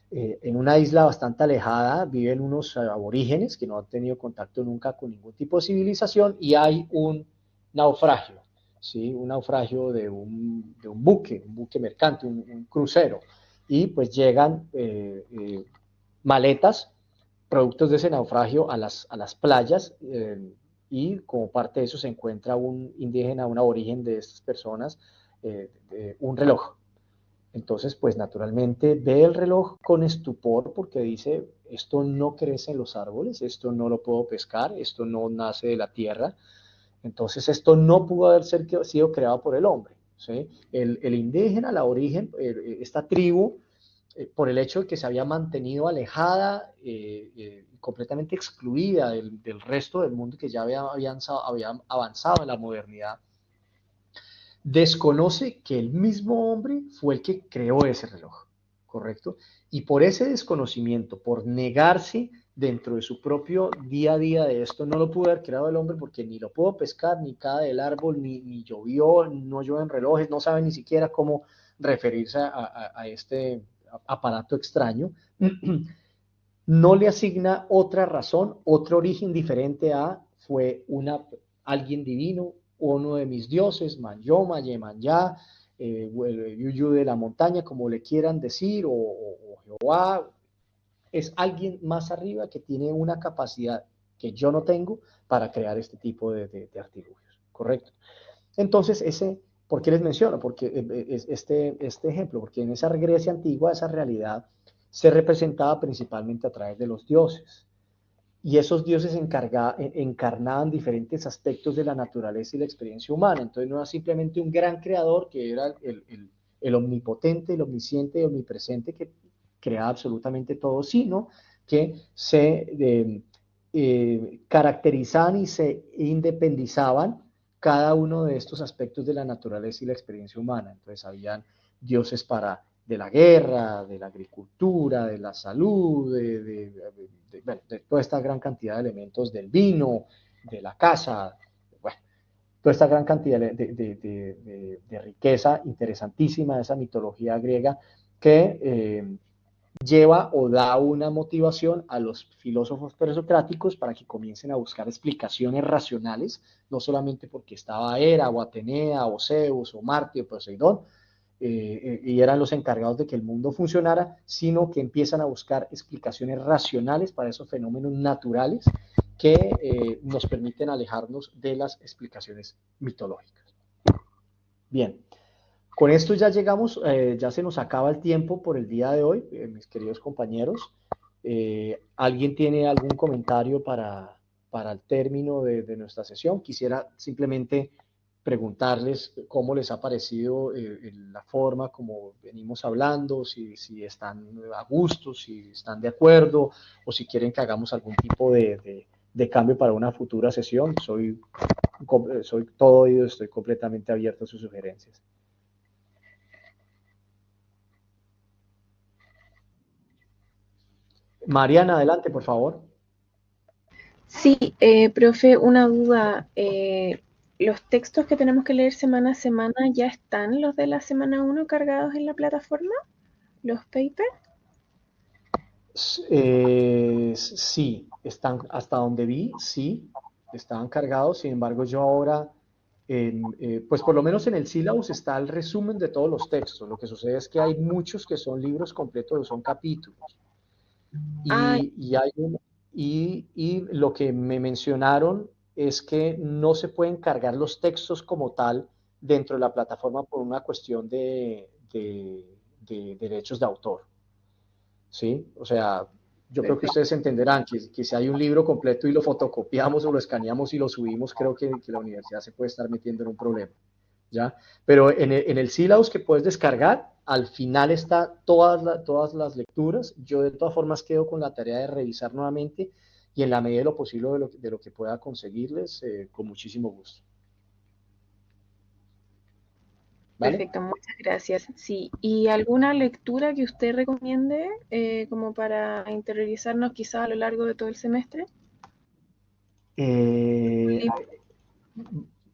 En una isla bastante alejada viven unos aborígenes que no han tenido contacto nunca con ningún tipo de civilización y hay un naufragio, ¿sí? Un naufragio de un buque mercante, un crucero. Y pues llegan maletas, productos de ese naufragio a las playas y como parte de eso se encuentra un indígena, un aborigen de estas personas, un reloj. Entonces, pues naturalmente ve el reloj con estupor porque dice, esto no crece en los árboles, esto no lo puedo pescar, esto no nace de la tierra, entonces esto no pudo haber sido creado por el hombre. ¿Sí? El indígena, la origen, esta tribu, por el hecho de que se había mantenido alejada, completamente excluida del resto del mundo que ya había avanzado en la modernidad, desconoce que el mismo hombre fue el que creó ese reloj, ¿correcto? Y por ese desconocimiento, por negarse dentro de su propio día a día de esto, no lo pudo haber creado el hombre porque ni lo pudo pescar, ni cae del árbol, ni llovió, no llueven relojes, no sabe ni siquiera cómo referirse a este aparato extraño, no le asigna otra razón, otro origen diferente a fue alguien divino, uno de mis dioses, Manyoma, Yemanyá, Yuyu de la montaña, como le quieran decir, o Jehová, es alguien más arriba que tiene una capacidad que yo no tengo para crear este tipo de artilugios, ¿correcto? Entonces, ¿por qué les menciono? Porque este ejemplo, porque en esa Grecia antigua, esa realidad se representaba principalmente a través de los dioses. Y esos dioses encarnaban diferentes aspectos de la naturaleza y la experiencia humana. Entonces no era simplemente un gran creador que era el omnipotente, el omnisciente y omnipresente que creaba absolutamente todo, sino que se caracterizaban y se independizaban cada uno de estos aspectos de la naturaleza y la experiencia humana. Entonces habían dioses de la guerra, de la agricultura, de la salud, bueno, de toda esta gran cantidad de elementos del vino, de la casa, bueno, toda esta gran cantidad de riqueza interesantísima de esa mitología griega que lleva o da una motivación a los filósofos presocráticos para que comiencen a buscar explicaciones racionales, no solamente porque estaba Hera o Atenea o Zeus o Marte o Poseidón, y eran los encargados de que el mundo funcionara, sino que empiezan a buscar explicaciones racionales para esos fenómenos naturales que nos permiten alejarnos de las explicaciones mitológicas. Bien, con esto ya llegamos, ya se nos acaba el tiempo por el día de hoy, mis queridos compañeros. ¿Alguien tiene algún comentario para el término de nuestra sesión? Quisiera simplemente preguntarles cómo les ha parecido la forma como venimos hablando, si están a gusto, si están de acuerdo o si quieren que hagamos algún tipo de cambio para una futura sesión. Soy todo oído, estoy completamente abierto a sus sugerencias. Mariana, adelante, por favor. Sí, profe, una duda. ¿Los textos que tenemos que leer semana a semana ya están los de la semana 1 cargados en la plataforma? ¿Los papers? Sí, están, hasta donde vi, sí, estaban cargados. Sin embargo, yo ahora, pues por lo menos en el sílabus está el resumen de todos los textos. Lo que sucede es que hay muchos que son libros completos, son capítulos. Ah, Y lo que me mencionaron es que no se pueden cargar los textos como tal dentro de la plataforma por una cuestión de derechos de autor. ¿Sí? O sea, yo creo que perfecto. ustedes entenderán que si hay un libro completo y lo fotocopiamos o lo escaneamos y lo subimos, creo que la universidad se puede estar metiendo en un problema. ¿Ya? Pero en el sílabus que puedes descargar, al final está todas las lecturas. Yo de todas formas quedo con la tarea de revisar nuevamente y en la medida de lo posible de lo que pueda conseguirles, con muchísimo gusto. ¿Vale? Perfecto, muchas gracias. Sí, ¿y alguna lectura que usted recomiende como para interiorizarnos quizás a lo largo de todo el semestre? Eh,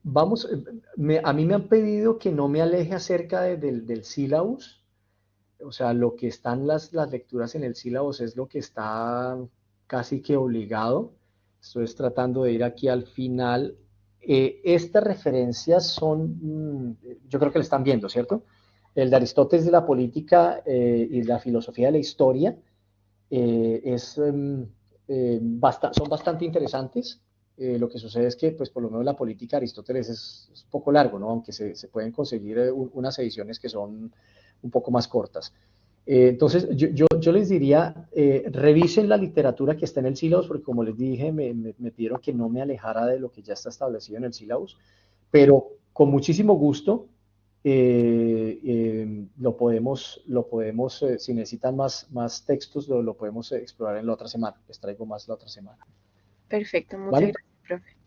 Vamos, a mí me han pedido que no me aleje acerca del sílabus. O sea, lo que están las lecturas en el sílabus es lo que está casi que obligado. Estoy tratando de ir aquí al final. Estas referencias son, yo creo que le están viendo, ¿cierto? El de Aristóteles de la política y la filosofía de la historia son bastante interesantes. Lo que sucede es que, pues, por lo menos la política de Aristóteles es un poco largo, ¿no? Aunque se pueden conseguir unas ediciones que son un poco más cortas. Entonces, yo les diría, revisen la literatura que está en el sílabus, porque como les dije, me pidieron que no me alejara de lo que ya está establecido en el sílabus, pero con muchísimo gusto si necesitan más textos, lo podemos explorar en la otra semana. Les traigo más la otra semana. Perfecto, muchas ¿Vale? gracias, profe.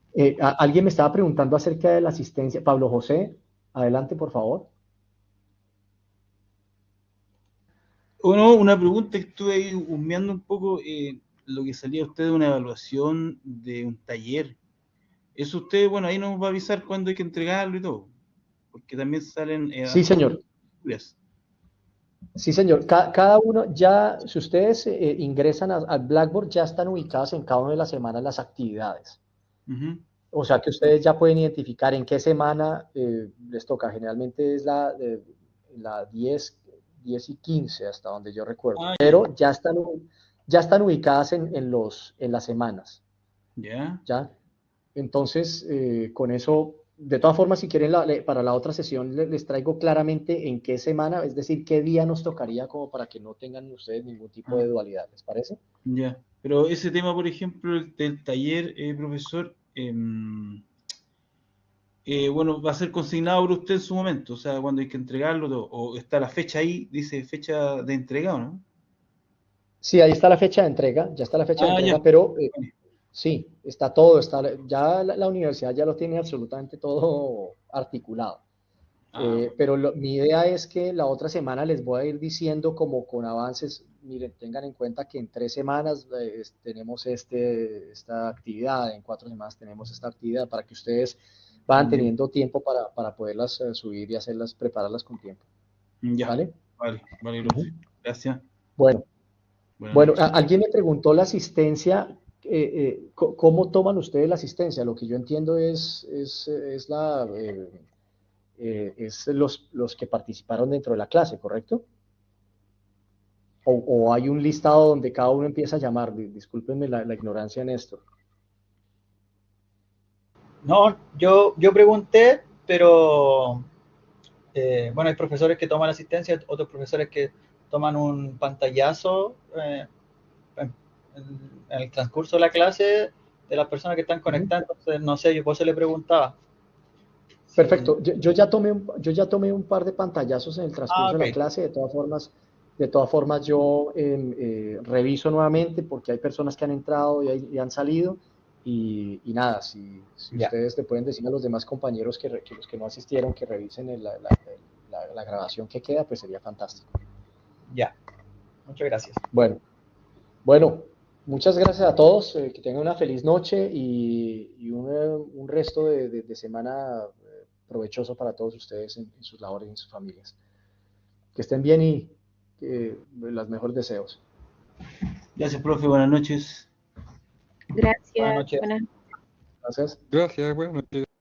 Alguien me estaba preguntando acerca de la asistencia. Pablo José, adelante, por favor. Bueno, una pregunta que estuve ahí husmeando un poco, lo que salía usted de una evaluación de un taller. Eso usted, bueno, ahí nos va a avisar cuándo hay que entregarlo y todo, porque también salen Sí, señor. yes. Sí, señor. Cada uno, ya, si ustedes ingresan al Blackboard, ya están ubicadas en cada una de las semanas las actividades. O sea que ustedes ya pueden identificar en qué semana les toca. Generalmente es la 10 y 15, hasta donde yo recuerdo. Pero ya están ubicadas en las semanas. Ya. ¿Ya? Entonces, con eso de todas formas, si quieren, para la otra sesión les traigo claramente en qué semana, es decir, qué día nos tocaría como para que no tengan ustedes ningún tipo de dualidad, ¿les parece? Ya, pero ese tema, por ejemplo, del taller, profesor, bueno, va a ser consignado por usted en su momento, o sea, cuando hay que entregarlo, o está la fecha ahí, dice fecha de entrega, ¿o no? Sí, ahí está la fecha de entrega, ya está la fecha de Ah, ya. entrega, pero sí, está todo, ya la universidad ya lo tiene absolutamente todo articulado. Ah, Pero mi idea es que la otra semana les voy a ir diciendo como con avances, miren, tengan en cuenta que en 3 semanas tenemos esta actividad, en 4 semanas tenemos esta actividad, para que ustedes van ya, teniendo tiempo para poderlas subir y prepararlas con tiempo. ya. ¿Vale? Vale, Ujú. profe. Gracias. Bueno, Buenas bueno, noches. alguien me preguntó la asistencia, ¿cómo toman ustedes la asistencia? Lo que yo entiendo es los que participaron dentro de la clase, ¿correcto? O hay un listado donde cada uno empieza a llamar. Discúlpenme la ignorancia en esto. No, yo pregunté, pero bueno, hay profesores que toman asistencia, otros profesores que toman un pantallazo en, en el transcurso de la clase de las personas que están Ujú. conectadas. Entonces, no sé, yo por eso le preguntaba. Si... Perfecto. Yo ya tomé un par de pantallazos en el Ah, transcurso de ok, la clase. De todas formas yo reviso nuevamente porque hay personas que han entrado y han salido. Y nada, si ya, ustedes le pueden decir a los demás compañeros que los que no asistieron que revisen la grabación que queda, pues sería fantástico. ya. Muchas gracias. Bueno, bueno, muchas gracias a todos. Que tengan una feliz noche y un resto de semana provechoso para todos ustedes en sus labores y en sus familias. Que estén bien y los mejores deseos. Gracias, profe. Buenas noches. Buenas Gracias. noches. Buenas Gracias. Gracias, buenas noches.